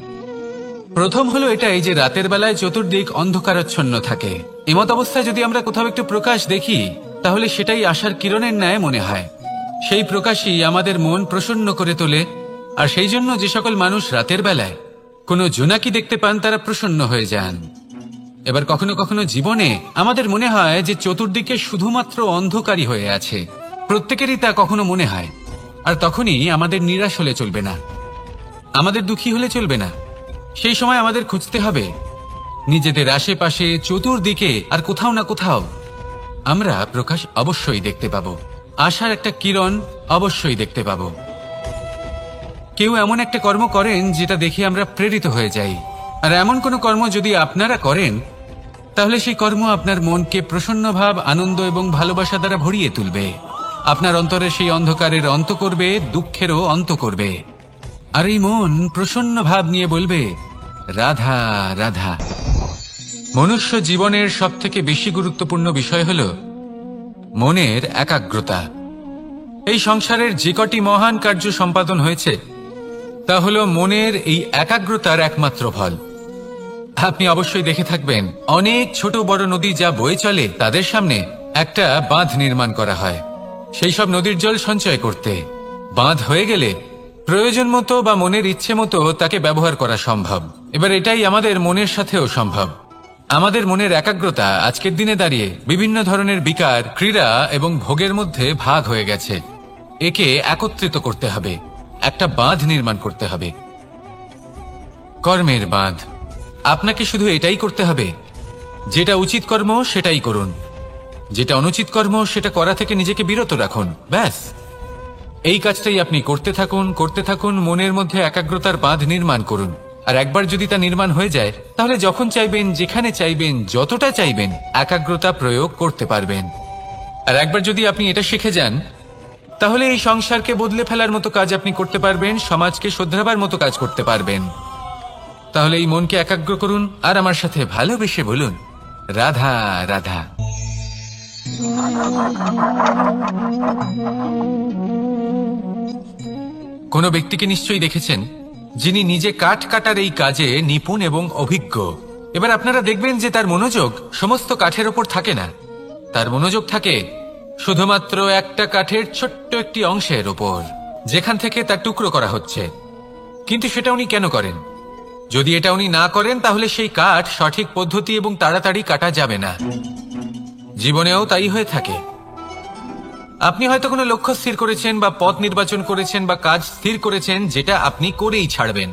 [SPEAKER 1] প্রথম হলো এটাই যে রাতের বেলায় চতুর্দিক অন্ধকারাচ্ছন্ন থাকে। এমত অবস্থায় যদি আমরা কোথাও একটু প্রকাশ দেখি তাহলে সেটাই আশার কিরণের ন্যায় মনে হয়। সেই প্রকাশই আমাদের মন প্রসন্ন করে তোলে। আর সেই জন্য যে সকল মানুষ রাতের বেলায় কোনো জোনাকি দেখতে পান তারা প্রসন্ন হয়ে যান। এবার কখনো কখনো জীবনে আমাদের মনে হয় যে চতুর্দিকে শুধুমাত্র অন্ধকারই হয়ে আছে। প্রত্যেকেরই তা কখনো মনে হয়। আর তখনই আমাদের নিরাশ হলে চলবে না, আমাদের দুঃখী হলে চলবে না। সেই সময় আমাদের খুঁজতে হবে নিজেদের আশেপাশে, চতুর্দিকে, আর কোথাও না কোথাও আমরা প্রকাশ অবশ্যই দেখতে পাবো, আশার একটা কিরণ অবশ্যই দেখতে পাবো। কেউ এমন একটা কর্ম করেন যেটা দেখে আমরা প্রেরিত হয়ে যাই। আর এমন কোনো কর্ম যদি আপনারা করেন তাহলে সেই কর্ম আপনার মনকে প্রসন্ন ভাব, আনন্দ এবং ভালোবাসা দ্বারা ভরিয়ে তুলবে। আপনার অন্তরে সেই অন্ধকারের অন্ত করবে, দুঃখেরও অন্ত করবে। আর এই মন প্রসন্ন ভাব নিয়ে বলবে, রাধা রাধা। মনুষ্য জীবনের সবথেকে বেশি গুরুত্বপূর্ণ বিষয় হল মনের একাগ্রতা। এই সংসারের যে কটি মহান কার্য সম্পাদন হয়েছে তা হল মনের এই একাগ্রতার একমাত্র ফল। আপনি অবশ্যই দেখে থাকবেন অনেক ছোট বড় নদী যা বয়ে চলে তাদের সামনে একটা বাঁধ নির্মাণ করা হয় সেই সব নদীর জল সঞ্চয় করতে। বাঁধ হয়ে গেলে প্রয়োজন মতো বা মনের ইচ্ছে মতো তাকে ব্যবহার করা সম্ভব। এবার এটাই আমাদের মনের সাথেও সম্ভব। আমাদের মনের একাগ্রতা আজকের দিনে দাঁড়িয়ে বিভিন্ন ধরনের বিকার, ক্রীড়া এবং ভোগের মধ্যে ভাগ হয়ে গেছে। একে একত্রিত করতে হবে, একটা বাঁধ নির্মাণ করতে হবে, কর্মের বাঁধ। আপনাকে শুধু এটাই করতে হবে, যেটা উচিত কর্ম সেটাই করুন, যেটা অনুচিত কর্ম সেটা করা থেকে নিজেকে বিরত রাখুন। ব্যাস, এই কাজটাই আপনি করতে থাকুন, করতে থাকুন। মনের মধ্যে একাগ্রতার বাঁধ নির্মাণ করুন। আর একবার যদি তা নির্মাণ হয়ে যায় তাহলে যখন চাইবেন, যেখানে চাইবেন, যতটা চাইবেন একাগ্রতা প্রয়োগ করতে পারবেন। আর একবার যদি আপনি এটা শিখে যান তাহলে এই সংসারকে বদলে ফেলার মতো কাজ আপনি করতে পারবেন, সমাজকে শোধরাবার মতো কাজ করতে পারবেন। তাহলে এই মনকে একাগ্র করুন আর আমার সাথে ভালোবেসে বলুন, রাধা রাধা। কোন ব্যক্তিকে নিশ্চয়ই দেখেছেন যিনি নিজে কাঠ কাটার এই কাজে নিপুণ এবং অভিজ্ঞ। এবার আপনারা দেখবেন যে তার মনোযোগ সমস্ত কাঠের ওপর থাকে না, তার মনোযোগ থাকে শুধুমাত্র একটা কাঠের ছোট্ট একটি অংশের ওপর, যেখান থেকে তার টুকরো করা হচ্ছে। কিন্তু সেটা উনি কেন করেন? যদি এটা উনি না করেন তাহলে সেই কাঠ সঠিক পদ্ধতি এবং তাড়াতাড়ি কাটা যাবে না। জীবনেও তাই হয়ে থাকে। আপনি হয়তো কোনো লক্ষ্য স্থির করেছেন বা পথ নির্বাচন করেছেন বা কাজ স্থির করেছেন যেটা আপনি করেই ছাড়বেন।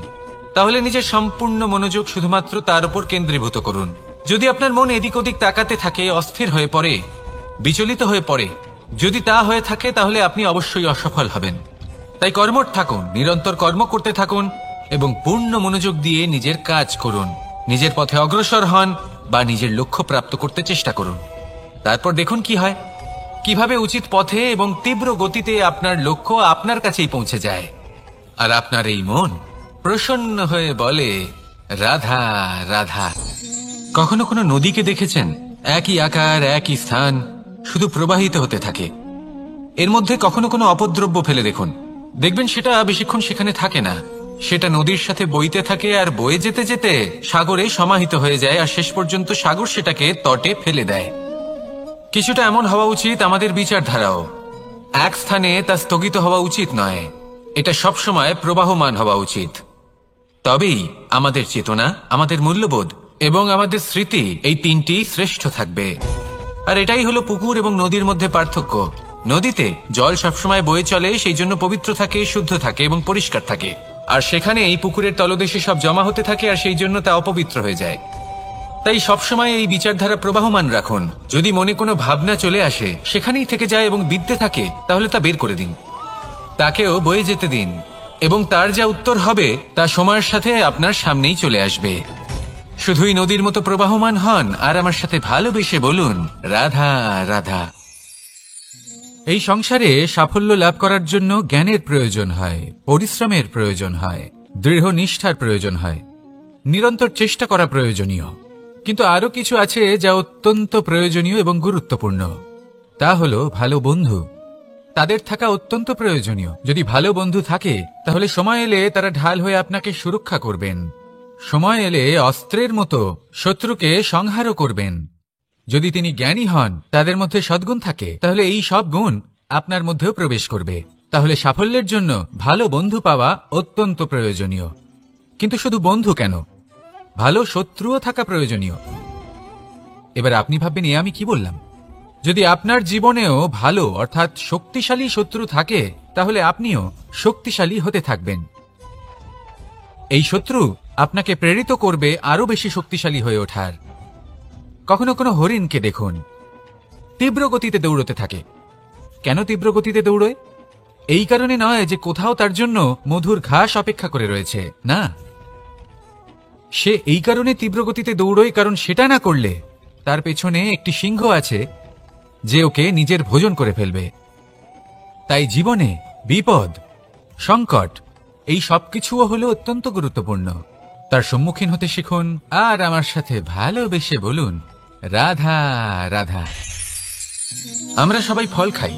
[SPEAKER 1] তাহলে নিজের সম্পূর্ণ মনোযোগ শুধুমাত্র তার উপর কেন্দ্রীভূত করুন। যদি আপনার মন এদিক ওদিক তাকাতে থাকে, অস্থির হয়ে পড়ে, বিচলিত হয়ে পড়ে, যদি তা হয়ে থাকে তাহলে আপনি অবশ্যই অসফল হবেন। তাই কর্মঠ থাকুন, নিরন্তর কর্ম করতে থাকুন এবং পূর্ণ মনোযোগ দিয়ে নিজের কাজ করুন। নিজের পথে অগ্রসর হন বা নিজের লক্ষ্য প্রাপ্ত করতে চেষ্টা করুন। তারপর দেখুন কি হয়, কিভাবে উচিত পথে এবং তীব্র গতিতে আপনার লক্ষ্য আপনার কাছেই পৌঁছে যায়। আর আপনার এই মন প্রসন্ন হয়ে বলে, রাধা রাধা। কখনো কোনো নদীকে দেখেছেন? একই আকার, একই স্থান, শুধু প্রবাহিত হতে থাকে। এর মধ্যে কখনো কোনো অপদ্রব্য ফেলে দেখুন, দেখবেন সেটা বেশিক্ষণ সেখানে থাকে না। সেটা নদীর সাথে বইতে থাকে আর বয়ে যেতে যেতে সাগরে সমাহিত হয়ে যায়, আর শেষ পর্যন্ত সাগর সেটাকে তটে ফেলে দেয়। কিছুটা এমন হওয়া উচিত আমাদের বিচারধারাও। এক স্থানে তা স্থগিত হওয়া উচিত নয়, এটা সবসময় প্রবাহমান হওয়া উচিত। তবেই আমাদের চেতনা, আমাদের মূল্যবোধ এবং আমাদের স্মৃতি, এই তিনটি শ্রেষ্ঠ থাকবে। আর এটাই হলো পুকুর এবং নদীর মধ্যে পার্থক্য। নদীতে জল সবসময় বয়ে চলে, সেই জন্য পবিত্র থাকে, শুদ্ধ থাকে এবং পরিষ্কার থাকে। আর সেখানে এই পুকুরের তলদেশে সব জমা হতে থাকে আর সেই জন্য তা অপবিত্র হয়ে যায়। তাই সবসময় এই বিচারধারা প্রবাহমান রাখুন। যদি মনে কোনো ভাবনা চলে আসে, সেখানেই থেকে যায় এবং বিদ্যে থাকে, তাহলে তা বের করে দিন, তাকেও বয়ে যেতে দিন এবং তার যা উত্তর হবে তা সময়ের সাথে আপনার সামনেই চলে আসবে। শুধুই নদীর মতো প্রবাহমান হন আর আমার সাথে ভালোবেসে বলুন, রাধা রাধা। এই সংসারে সাফল্য লাভ করার জন্য জ্ঞানের প্রয়োজন হয়, পরিশ্রমের প্রয়োজন হয়, দৃঢ় নিষ্ঠার প্রয়োজন হয়, নিরন্তর চেষ্টা করা প্রয়োজনীয়। কিন্তু আরো কিছু আছে যা অত্যন্ত প্রয়োজনীয় এবং গুরুত্বপূর্ণ। তা হলো ভালো বন্ধু। তাদের থাকা অত্যন্ত প্রয়োজনীয়। যদি ভালো বন্ধু থাকে তাহলে সময় এলে তারা ঢাল হয়ে আপনাকে সুরক্ষা করবেন। সময় এলে অস্ত্রের মতো শত্রুকে সংহারও করবেন। যদি তিনি জ্ঞানী হন, তাদের মধ্যে সদ্গুণ থাকে, তাহলে এই সব গুণ আপনার মধ্যেও প্রবেশ করবে। তাহলে সাফল্যের জন্য ভালো বন্ধু পাওয়া অত্যন্ত প্রয়োজনীয়। কিন্তু শুধু বন্ধু কেন, ভালো শত্রুও থাকা প্রয়োজনীয়। এবার আপনি ভাববেন, এ আমি কি বললাম? যদি আপনার জীবনেও ভালো অর্থাৎ শক্তিশালী শত্রু থাকে, তাহলে আপনিও শক্তিশালী হতে থাকবেন। এই শত্রু আপনাকে প্রেরিত করবে আরো বেশি শক্তিশালী হয়ে ওঠার। কখনো কোনো হরিণকে দেখুন, তীব্র গতিতে দৌড়তে থাকে। কেন তীব্র গতিতে দৌড়য়? এই কারণে নয় যে কোথাও তার জন্য মধুর ঘাস অপেক্ষা করে রয়েছে, না। সে এই কারণে তীব্র গতিতে দৌড়য় কারণ সেটা না করলে তার পেছনে একটি সিংহ আছে যে ওকে নিজের ভোজন করে ফেলবে। তাই জীবনে বিপদ, সংকট, এই সবকিছুও হলো অত্যন্ত গুরুত্বপূর্ণ। তার সম্মুখীন হতে শিখুন আর আমার সাথে ভালোবেসে বলুন, রাধা রাধা। আমরা সবাই ফল খাই,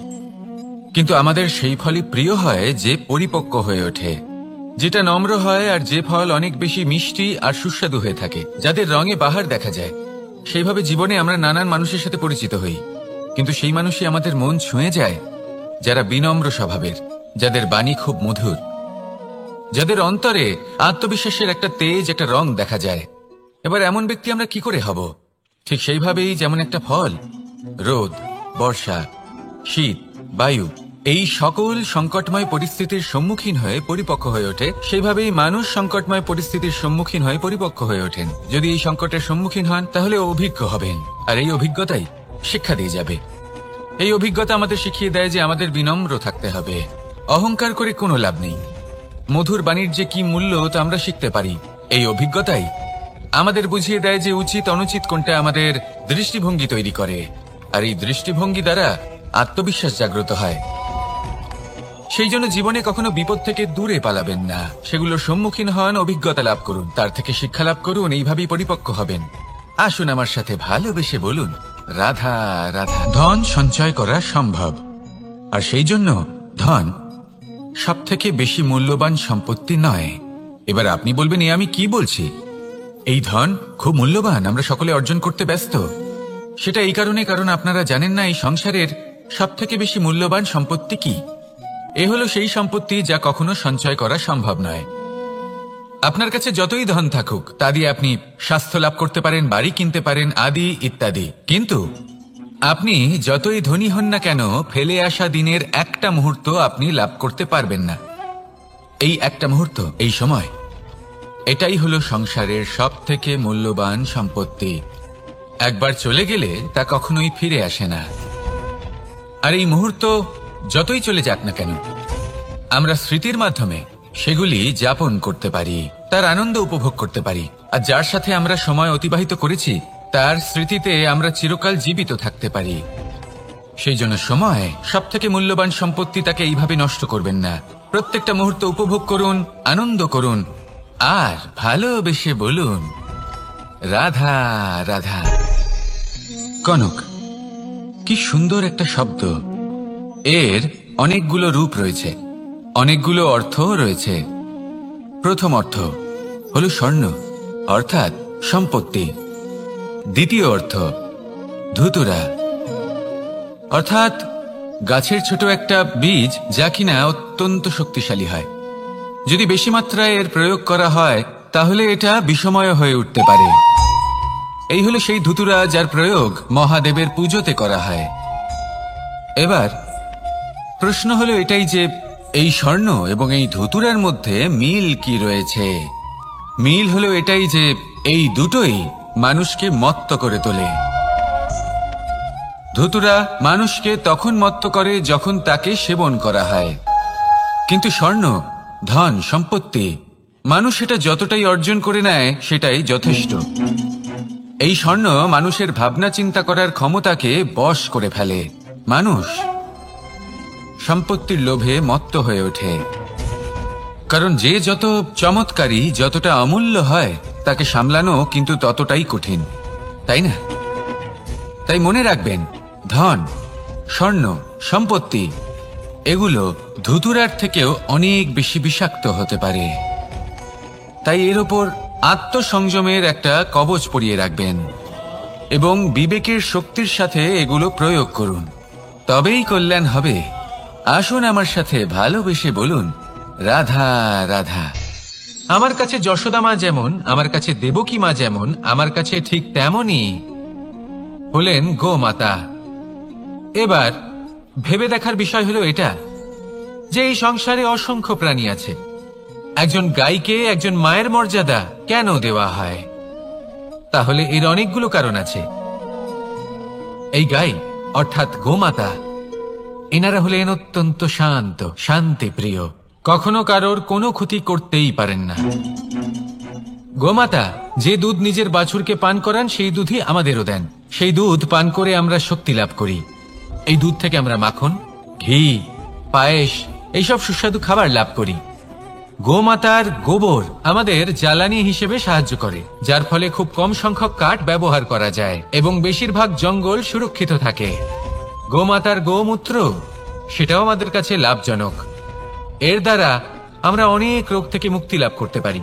[SPEAKER 1] কিন্তু আমাদের সেই ফলই প্রিয় হয় যে পরিপক্ক হয়ে ওঠে, যেটা নম্র হয় আর যে ফল অনেক বেশি মিষ্টি আর সুস্বাদু হয়ে থাকে, যাদের রঙে বাহার দেখা যায়। সেইভাবে জীবনে আমরা নানান মানুষের সাথে পরিচিত হই, কিন্তু সেই মানুষই আমাদের মন ছুঁয়ে যায় যারা বিনম্র স্বভাবের, যাদের বাণী খুব মধুর, যাদের অন্তরে আত্মবিশ্বাসের একটা তেজ, একটা রং দেখা যায়। এবার এমন ব্যক্তি আমরা কি করে হব? ঠিক সেইভাবেই যেমন একটা ফল রোদ, বর্ষা, শীত, বায়ু, এই সকল সংকটময় পরিস্থিতির সম্মুখীন হয়ে পরিপক্ক হয়ে ওঠে, সেইভাবেই মানুষ সংকটময় পরিস্থিতির সম্মুখীন হয়ে পরিপক্ক হয়ে ওঠেন। যদি এই সংকটের সম্মুখীন হন তাহলে অভিজ্ঞ হবেন, আর এই অভিজ্ঞতাই শিক্ষা দিয়ে যাবে। এই অভিজ্ঞতা আমাদের শিখিয়ে দেয় যে আমাদের বিনম্র থাকতে হবে। অহংকার করে কোনো লাভ নেই। মধুর বাণীর যে কি মূল্য তা আমরা শিখতে পারি। এই অভিজ্ঞতাই আমাদের বুঝিয়ে দেয় যে উচিত অনুচিত কোনটা, আমাদের দৃষ্টিভঙ্গি তৈরি করে, আর এই দৃষ্টিভঙ্গি দ্বারা আত্মবিশ্বাস জাগ্রত হয়। সেই জন্য জীবনে কখনো বিপদ থেকে দূরে পালাবেন না, সেগুলোর সম্মুখীন হন, অভিজ্ঞতা লাভ করুন, তার থেকে শিক্ষা লাভ করুন, এইভাবেই পরিপক্ক হবেন। আসুন আমার সাথে ভালোবেসে বলুন, রাধা রাধা। ধন সঞ্চয় করা সম্ভব, আর সেই জন্য ধন সব থেকে বেশি মূল্যবান সম্পত্তি নয়। এবার আপনি বলবেন, এ আমি কি বলছি? এই ধন খুব মূল্যবান, আমরা সকলে অর্জন করতে ব্যস্ত। সেটা এই কারণে, কারণ আপনারা জানেন না এই সংসারের সব থেকে বেশি মূল্যবান সম্পত্তি কি। এ হলো সেই সম্পত্তি যা কখনো সঞ্চয় করা সম্ভব নয়। আপনার কাছে যতই ধন থাকুক তা দিয়ে আপনি স্বাস্থ্য লাভ করতে পারেন, বাড়ি কিনতে পারেন, আদি ইত্যাদি, কিন্তু আপনি যতই ধনী হন না কেন, ফেলে আসা দিনের একটা মুহূর্ত আপনি লাভ করতে পারবেন না। এই একটা মুহূর্ত, এই সময়, এটাই হলো সংসারের সব থেকে মূল্যবান সম্পত্তি। একবার চলে গেলে তা কখনোই ফিরে আসে না। আর এই মুহূর্ত যতই চলে যাক না কেন, আমরা স্মৃতির মাধ্যমে সেগুলি যাপন করতে পারি, তার আনন্দ উপভোগ করতে পারি। আর যার সাথে আমরা সময় অতিবাহিত করেছি তার স্মৃতিতে আমরা চিরকাল জীবিত থাকতে পারি। সেই জন্য সময় সব থেকে মূল্যবান সম্পত্তি, তাকে এইভাবে নষ্ট করবেন না। প্রত্যেকটা মুহূর্ত উপভোগ করুন, আনন্দ করুন, আর ভালোবেসে বলুন, রাধা রাধা। কনক, কি সুন্দর একটা শব্দ। এর অনেকগুলো রূপ রয়েছে, অনেকগুলো অর্থও রয়েছে। প্রথম অর্থ হলো স্বর্ণ, অর্থাৎ সম্পত্তি। দ্বিতীয় অর্থ ধুতুরা, অর্থাৎ গাছের ছোট একটা বীজ, যা কিনা অত্যন্ত শক্তিশালী হয়। যদি বেশি মাত্রায় এর প্রয়োগ করা হয় তাহলে এটা বিষময় হয়ে উঠতে পারে। এই হলো সেই ধুতুরা যার প্রয়োগ মহাদেবের পুজোতে করা হয়। এবার প্রশ্ন হলো এটাই যে এই স্বর্ণ এবং এই ধুতুরার মধ্যে মিল কি রয়েছে। মিল হলো এটাই যে এই দুটোই মানুষকে মত্ত করে তোলে। ধুতুরা মানুষকে তখন মত্ত করে যখন তাকে সেবন করা হয়, কিন্তু স্বর্ণ, ধন, সম্পত্তি, মানুষ এটা যতটাই অর্জন করে নেয় সেটাই যথেষ্ট। এই স্বর্ণ মানুষের ভাবনা চিন্তা করার ক্ষমতাকে বশ করে ফেলে। মানুষ সম্পত্তির লোভে মত্ত হয়ে ওঠে, কারণ যে যত চমৎকারী, যতটা অমূল্য হয় তাকে সামলানো কিন্তু ততটাই কঠিন, তাই না? তাই মনে রাখবেন, ধন, স্বর্ণ, সম্পত্তি এগুলো ধুতুরার থেকেও অনেক বেশি বিষাক্ত হতে পারে। তাই এর ওপর আত্মসংযমের একটা কবচ পরিয়ে রাখবেন এবং বিবেকের শক্তির সাথে এগুলো প্রয়োগ করুন, তবেই কল্যাণ হবে। আসুন আমার সাথে ভালোবেসে বলুন, রাধা রাধা। আমার কাছে যশোদা মা যেমন, আমার কাছে দেবকী মা যেমন, আমার কাছে ঠিক তেমনই হলেন গোমাতা। এবার ভেবে দেখার বিষয় হলো এটা যে এই সংসারে অসংখ্য প্রাণী আছে, একজন গাইকে একজন মায়ের মর্যাদা কেন দেওয়া হয়? তাহলে এর অনেকগুলো কারণ আছে। এই গাই অর্থাৎ গোমাতা, এনারা হলেন অত্যন্ত শান্ত, শান্তি প্রিয়, কখনো কারোর কোনো ক্ষতি করতেই পারেন না। গোমাতা যে দুধ নিজের বাছুরকে পান করান সেই দুধই আমাদেরও দেন। সেই দুধ পান করে আমরা শক্তি লাভ করি। এই দুধ থেকে আমরা মাখন, ঘি, পায়েস, এইসব সুস্বাদু খাবার লাভ করি। গোমাতার গোবর আমাদের জ্বালানি হিসেবে সাহায্য করে, যার ফলে খুব কম সংখ্যক কাঠ ব্যবহার করা যায় এবং বেশিরভাগ জঙ্গল সুরক্ষিত থাকে। গোমাতার গোমূত্র, সেটাও আমাদের কাছে লাভজনক। এর দ্বারা আমরা অনেক রোগ থেকে মুক্তি লাভ করতে পারি।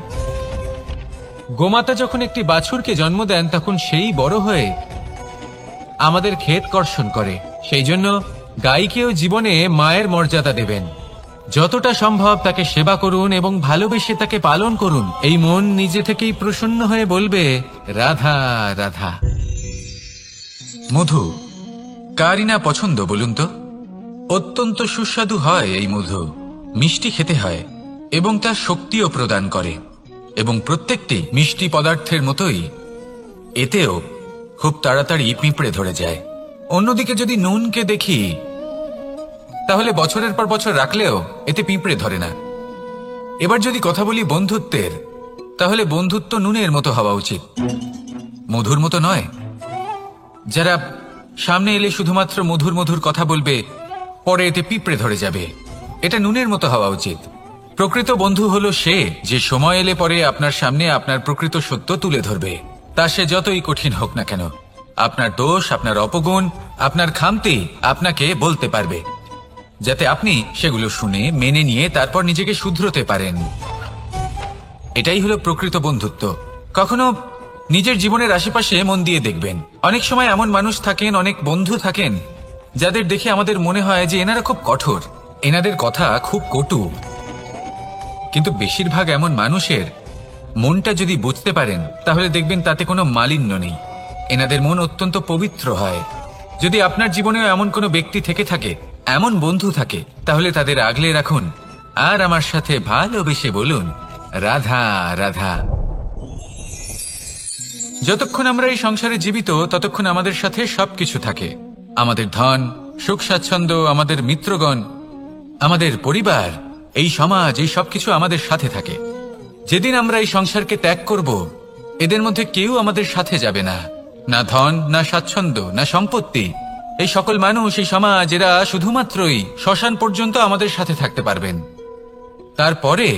[SPEAKER 1] গোমাতা যখন একটি বাছুরকে জন্ম দেন তখন সেই বড় হয়ে আমাদের ক্ষেত কর্ষণ করে। সেই জন্য গাইকেও জীবনে মায়ের মর্যাদা দেবেন। যতটা সম্ভব তাকে সেবা করুন এবং ভালোবেসে তাকে পালন করুন। এই মন নিজে থেকেই প্রসন্ন হয়ে বলবে, রাধা রাধা। মধু কারই না পছন্দ বলুন তো? অত্যন্ত সুস্বাদু হয় এই মধু, মিষ্টি খেতে হয় এবং তা শক্তিও প্রদান করে। এবং প্রত্যেকটি মিষ্টি পদার্থের মতোই এতেও খুব তাড়াতাড়ি পিঁপড়ে ধরে যায়। অন্যদিকে যদি নুনকে দেখি তাহলে বছরের পর বছর রাখলেও এতে পিঁপড়ে ধরে না। এবার যদি কথা বলি বন্ধুত্বের, তাহলে বন্ধুত্ব নুনের মতো হওয়া উচিত, মধুর মতো নয়। যারা সামনে এলে শুধুমাত্র মধুর মধুর কথা বলবে, পরে এতে পিঁপড়ে ধরে যাবে, এটা নুনের মতো হওয়া উচিত। প্রকৃত বন্ধু হলো সে যে সময় এলে পরে আপনার সামনে আপনার প্রকৃত সত্য তুলে ধরবে, তা সে যতই কঠিন হোক না কেন। আপনার দোষ, আপনার অপগুণ, আপনার খামতি আপনাকে বলতে পারবে, যাতে আপনি সেগুলো শুনে মেনে নিয়ে তারপর নিজেকে শুধরোতে পারেন। এটাই হলো প্রকৃত বন্ধুত্ব। কখনো নিজের জীবনের আশেপাশে মন দিয়ে দেখবেন, অনেক সময় এমন মানুষ থাকেন, অনেক বন্ধু থাকেন যাদের দেখে আমাদের মনে হয় যে এনারা খুব কঠোর, এনাদের কথা খুব কটু। কিন্তু বেশিরভাগ এমন মানুষের মনটা যদি বুঝতে পারেন তাহলে দেখবেন তাতে কোনো মালিন্য নেই, এনাদের মন অত্যন্ত পবিত্র হয়। যদি আপনার জীবনেও এমন কোনো ব্যক্তি থেকে থাকে, এমন বন্ধু থাকে, তাহলে তাদের আগলে রাখুন আর আমার সাথে ভালোবেসে বলুন, রাধা রাধা। যতক্ষণ আমরা এই সংসারে জীবিত ততক্ষণ আমাদের সাথে সবকিছু থাকে, আমাদের ধন, সুখ স্বাচ্ছন্দ্য, আমাদের মিত্রগণ, আমাদের পরিবার, এই সমাজ, এই সবকিছু আমাদের সাথে থাকে। যেদিন আমরা এই সংসারকে ত্যাগ করব, এদের মধ্যে কেউ আমাদের সাথে যাবে না, না ধন, না স্বাচ্ছন্দ্য, না সম্পত্তি। এই সকল মানুষ, এই সমাজ, এরা শুধুমাত্রই শ্মশান পর্যন্ত আমাদের সাথে থাকতে পারবেন। তারপরে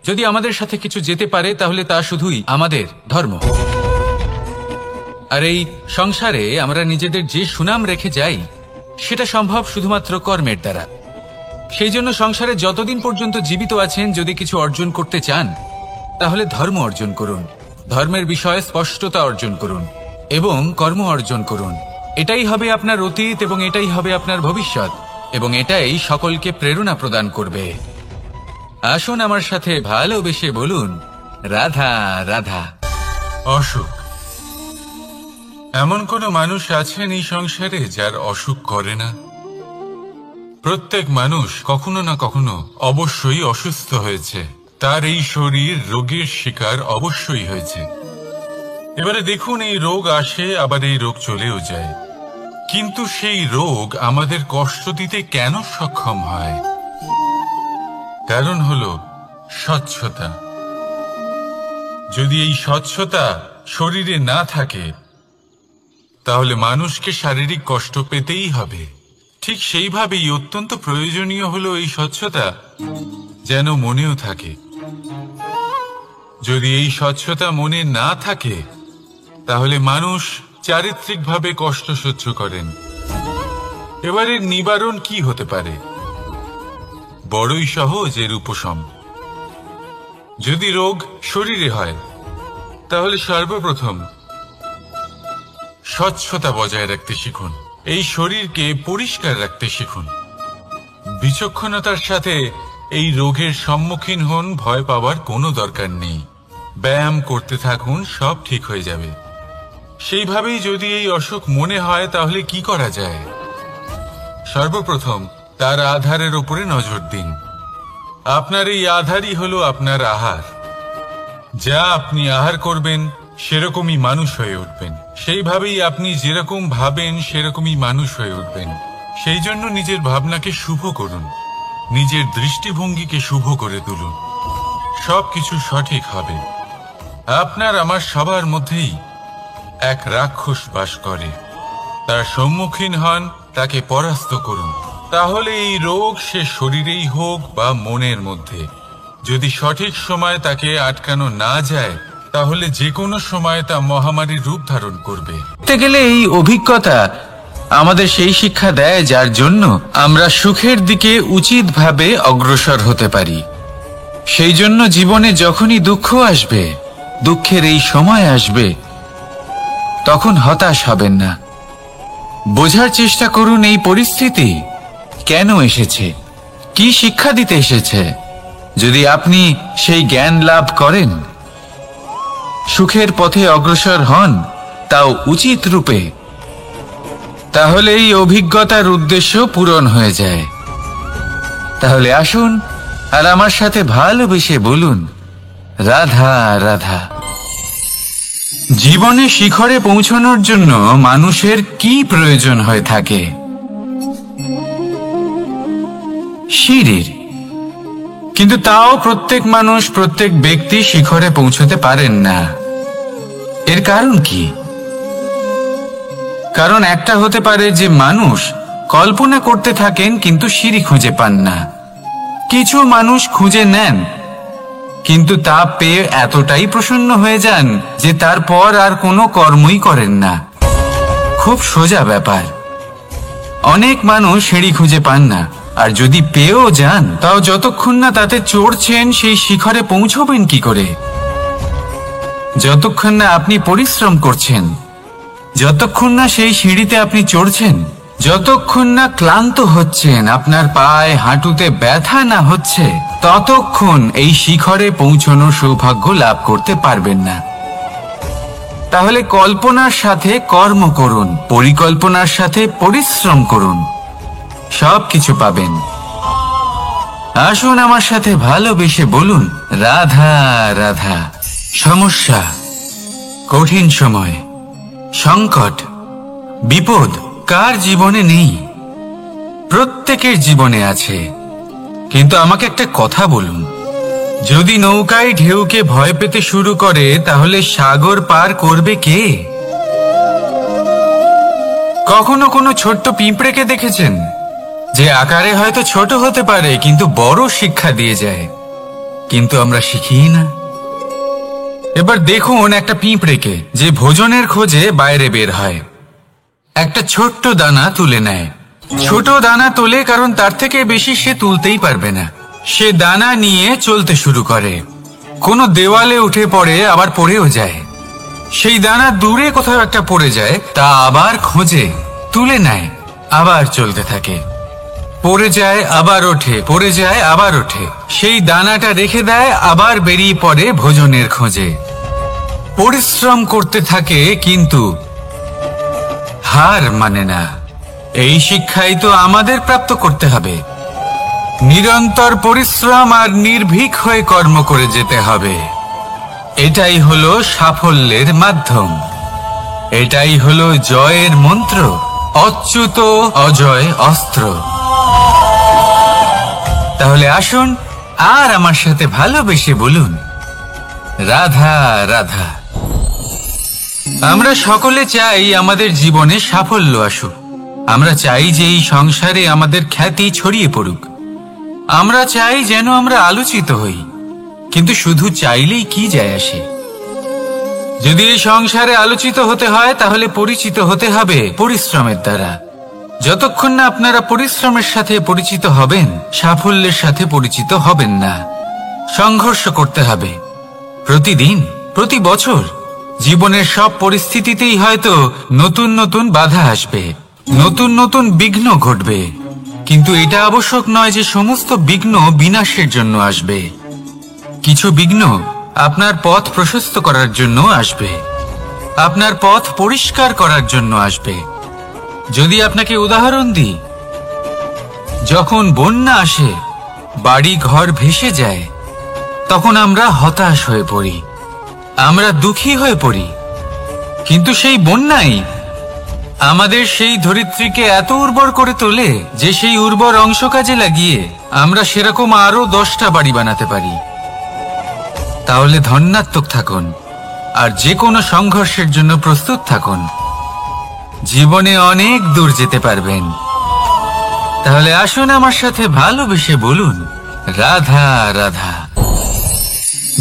[SPEAKER 1] যদি আমাদের সাথে কিছু যেতে পারে তাহলে তা শুধুই আমাদের ধর্ম। আর এই সংসারে আমরা নিজেদের যে সুনাম রেখে যাই সেটা সম্ভব শুধুমাত্র কর্মের দ্বারা। সেই জন্য সংসারে যতদিন পর্যন্ত জীবিত আছেন, যদি কিছু অর্জন করতে চান তাহলে ধর্ম অর্জন করুন, ধর্মের বিষয়ে স্পষ্টতা অর্জন করুন এবং কর্ম অর্জন করুন। এটাই হবে আপনার অতীত এবং এটাই হবে আপনার ভবিষ্যৎ, এবং এটাই সকলকে প্রেরণা প্রদান করবে। আসুন আমার সাথে ভালোবেসে বলুন, রাধা রাধা।
[SPEAKER 2] অসুখ। এমন কোন মানুষ আছেন এই সংসারে যার অসুখ করে না? প্রত্যেক মানুষ কখনো না কখনো অবশ্যই অসুস্থ হয়েছে, তার এই শরীর রোগের শিকার অবশ্যই হয়েছে। এবারে দেখুন, এই রোগ আসে আবার এই রোগ চলেও যায়, কিন্তু সেই রোগ আমাদের কষ্ট দিতে কেন সক্ষম হয়? কারণ হলো স্বচ্ছতা। যদি এই স্বচ্ছতা শরীরে না থাকে তাহলে মানুষকে শারীরিক কষ্ট পেতেই হবে। ঠিক সেইভাবেই অত্যন্ত প্রয়োজনীয় হলো এই স্বচ্ছতা যেন মনেও থাকে। যদি এই স্বচ্ছতা মনে না থাকে তাহলে মানুষ চারিত্রিকভাবে কষ্ট সহ্য করেন। এবারে নিবারণ কি হতে পারে? বড়ই সহজ এর উপশম। যদি রোগ শরীরে হয় তাহলে সর্বপ্রথম স্বচ্ছতা বজায় রাখতে শিখুন, এই শরীরকে পরিষ্কার রাখতে শিখুন। বিচক্ষণতার সাথে এই রোগের সম্মুখীন হন, ভয় পাওয়ার কোনো দরকার নেই। ব্যায়াম করতে থাকুন, সব ঠিক হয়ে যাবে। সেইভাবেই যদি এই অসুখ মনে হয় তাহলে কি করা যায়? সর্বপ্রথম তার আধারের উপরে নজর দিন। আপনার এই আধারই হলো আপনার আহার। যা আপনি আহার করবেন সেরকমই মানুষ হয়ে উঠবেন, সেইভাবেই আপনি যেরকম ভাবেন সেরকমই মানুষ হয়ে উঠবেন। সেই জন্য নিজের ভাবনাকে শুভ করুন, নিজের দৃষ্টিভঙ্গিকে শুভ করে তুলুন, সবকিছু সঠিক হবে। আপনার আমার সবার মধ্যেই এক রাক্ষস বাস করে, তার সম্মুখীন হন, তাকে পরাস্ত করুন। তাহলে এই রোগ সে শরীরেই হোক বা মনের মধ্যে, যদি সঠিক সময় তাকে আটকানো না যায় তাহলে যে কোনো সময় তা মহামারীর রূপ ধারণ করবে।
[SPEAKER 1] বলতে গেলে এই অভিজ্ঞতা আমাদের সেই শিক্ষা দেয় যার জন্য আমরা সুখের দিকে উচিতভাবে অগ্রসর হতে পারি। সেই জন্য জীবনে যখনই দুঃখ আসবে, দুঃখের এই সময় আসবে, তখন হতাশ হবেন না। বোঝার চেষ্টা করুন এই পরিস্থিতি কেন এসেছে, কি শিক্ষা দিতে এসেছে। যদি আপনি সেই জ্ঞান লাভ করেন, সুখের পথে অগ্রসর হন, তাও উচিত রূপে, তাহলে এই অভিজ্ঞতার উদ্দেশ্য পূরণ হয়ে যায়। তাহলে আসুন আর আমার সাথে ভালোবেসে বলুন, রাধা রাধা। জীবনে শিখরে পৌঁছানোর জন্য মানুষের কি প্রয়োজন হয়ে থাকে? সিঁড়ির। কিন্তু তাও প্রত্যেক মানুষ, প্রত্যেক ব্যক্তি শিখরে পৌঁছতে পারেন না। এর কারণ কি? কারণ একটা হতে পারে যে মানুষ কল্পনা করতে থাকেন কিন্তু সিঁড়ি খুঁজে পান না। কিছু মানুষ খুঁজে নেন, কিন্তু তা পেয়ে এতটাই প্রসন্ন হয়ে যান যে তারপর আর কোনো কর্মই করেন না। খুব সোজা ব্যাপার। অনেক মানুষ সিঁড়ি খুঁজে পান না, আর যদি পেয়েও যান তাও যতক্ষণ না তাতে চড়ছেন সেই শিখরে পৌঁছবেন কি করে? যতক্ষণ না আপনি পরিশ্রম করছেন, যতক্ষণ না সেই সিঁড়িতে আপনি চড়ছেন, যতক্ষণ না ক্লান্ত হচ্ছেন, আপনার পায়ে হাঁটুতে ব্যথা না হচ্ছে, ততক্ষণ এই শিখরে পৌঁছানোর সৌভাগ্য লাভ করতে পারবেন না। তাহলে কল্পনার সাথে কর্ম করুন, পরিকল্পনার সাথে পরিশ্রম করুন, সবকিছু পাবেন। আসুন আমার সাথে ভালোবেসে বলুন, রাধা রাধা। সমস্যা, কঠিন সময়, সংকট, বিপদ কার জীবনে নেই? প্রত্যেকের জীবনে আছে। কিন্তু আমাকে একটা কথা বলুন, যদি নৌকায় ঢেউকে ভয় পেতে শুরু করে তাহলে সাগর পার করবে কে? কখনো কোনো ছোট্ট পিঁপড়েকে দেখেছেন, যে আকারে হয়তো ছোট হতে পারে কিন্তু বড় শিক্ষা দিয়ে যায়? কিন্তু আমরা শিখি না। এবার দেখুন একটা পিঁপড়েকে, যে ভোজনের খোঁজে বাইরে বের হয়, একটা ছোট্ট দানা তুলে নেয়। ছোট দানা তোলে কারণ তার থেকে বেশি সে তুলতেই পারবে না। সে দানা নিয়ে চলতে শুরু করে, কোনো দেওয়ালে উঠে পড়ে, আবার পড়েও যায়। সেই দানা দূরে কোথাও একটা পড়ে যায়, তা আবার খোঁজে, তুলে নেয়, আবার চলতে থাকে। পড়ে যায়, আবার ওঠে, পড়ে যায়, আবার ওঠে। সেই দানাটা রেখে দেয়, আবার বেরিয়ে পড়ে ভোজনের খোঁজে। পরিশ্রম করতে থাকে কিন্তু হার মানে না। এই শিক্ষাই তো আমাদের প্রাপ্ত করতে হবে। নিরন্তর পরিশ্রম আর নির্ভীক হয়ে কর্ম করে যেতে হবে। এটাই হলো সাফল্যের মাধ্যম, এটাই হলো জয়ের মন্ত্র, অচ্যুত অজয় অস্ত্র। তাহলে আসুন আর আমার সাথে ভালোবেসে বলুন, রাধা রাধা। আমরা সকলে চাই আমাদের জীবনে সাফল্য আসুক। আমরা চাই যে এই সংসারে আমাদের খ্যাতি ছড়িয়ে পড়ুক। আমরা চাই যেন আমরা আলোচিত হই। কিন্তু শুধু চাইলেই কি যায় আসে? যদি এই সংসারে আলোচিত হতে হয় তাহলে পরিচিত হতে হবে পরিশ্রমের দ্বারা। যতক্ষণ না আপনারা পরিশ্রমের সাথে পরিচিত হবেন, সাফল্যের সাথে পরিচিত হবেন না। সংঘর্ষ করতে হবে প্রতিদিন, প্রতি বছর। জীবনের সব পরিস্থিতিতেই হয়তো নতুন নতুন বাধা আসবে, নতুন নতুন বিঘ্ন ঘটবে। কিন্তু এটা আবশ্যক নয় যে সমস্ত বিঘ্ন বিনাশের জন্য আসবে। কিছু বিঘ্ন আপনার পথ প্রশস্ত করার জন্য আসবে, আপনার পথ পরিষ্কার করার জন্য আসবে। যদি আপনাকে উদাহরণ দিই, যখন বন্যা আসে, বাড়ি ঘর ভেসে যায়, তখন আমরা হতাশ হয়ে পড়ি, আমরা দুঃখী হয়ে পড়ি। কিন্তু সেই বন্যাই আমাদের সেই ধরিত্রীকে এত উর্বর করে তোলে যে সেই উর্বর অংশ কাজে লাগিয়ে আমরা সেরকম আরো 10টা বাড়ি বানাতে পারি। তাহলে ধন্যাত্মক থাকুন আর যে কোনো সংঘর্ষের জন্য প্রস্তুত থাকুন। জীবনে অনেক দূর যেতে পারবেন। তাহলে আসুন আমার সাথে ভালোবেসে বলুন, রাধা রাধা।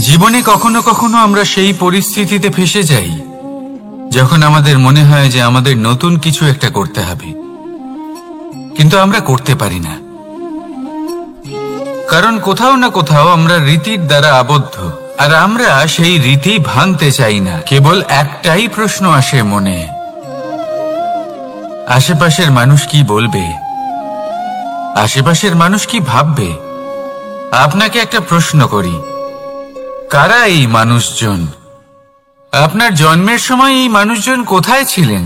[SPEAKER 1] জীবনে কখনো কখনো আমরা সেই পরিস্থিতিতে ফেসে যাই যখন আমাদের মনে হয় যে আমাদের নতুন কিছু একটা করতে হবে, কিন্তু আমরা করতে পারি না। কারণ কোথাও না কোথাও আমরা রীতির দ্বারা আবদ্ধ, আর আমরা সেই রীতি ভাঙতে চাই না। কেবল একটাই প্রশ্ন আসে মনে, আশেপাশের মানুষ কি বলবে, আশেপাশের মানুষ কি ভাববে। আপনাকে একটা প্রশ্ন করি, কারা এই মানুষজন? আপনার জন্মের সময় এই মানুষজন কোথায় ছিলেন?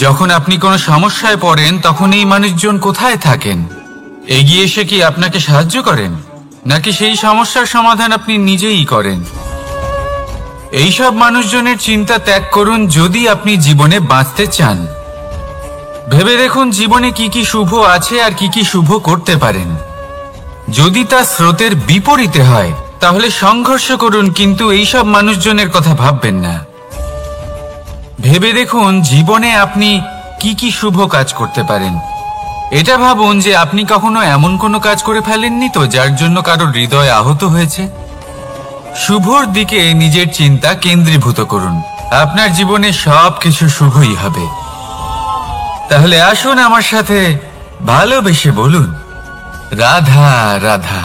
[SPEAKER 1] যখন আপনি কোনো সমস্যায় পড়েন তখন এই মানুষজন কোথায় থাকেন? এগিয়ে এসে কি আপনাকে সাহায্য করেন, নাকি সেই সমস্যার সমাধান আপনি নিজেই করেন? এইসব মানুষজনের চিন্তা ত্যাগ করুন যদি আপনি জীবনে বাঁচতে চান। ভেবে দেখুন জীবনে কি কি শুভ আছে আর কি কি শুভ করতে পারেন। যদি তা স্রোতের বিপরীতে হয় তাহলে সংঘর্ষ করুন, কিন্তু এইসব মানুষজনের কথা ভাববেন না। ভেবে দেখুন জীবনে আপনি কি কি শুভ কাজ করতে পারেন। এটা ভাবুন যে আপনি কখনো এমন কোনো কাজ করে ফেলেননি তো যার জন্য কারো হৃদয় আহত হয়েছে। শুভর দিকে নিজের চিন্তা কেন্দ্রীভূত করুন, আপনার জীবনে সবকিছু শুভই হবে। তাহলে আসুন আমার সাথে ভালোবেসে বলুন, রাধা রাধা।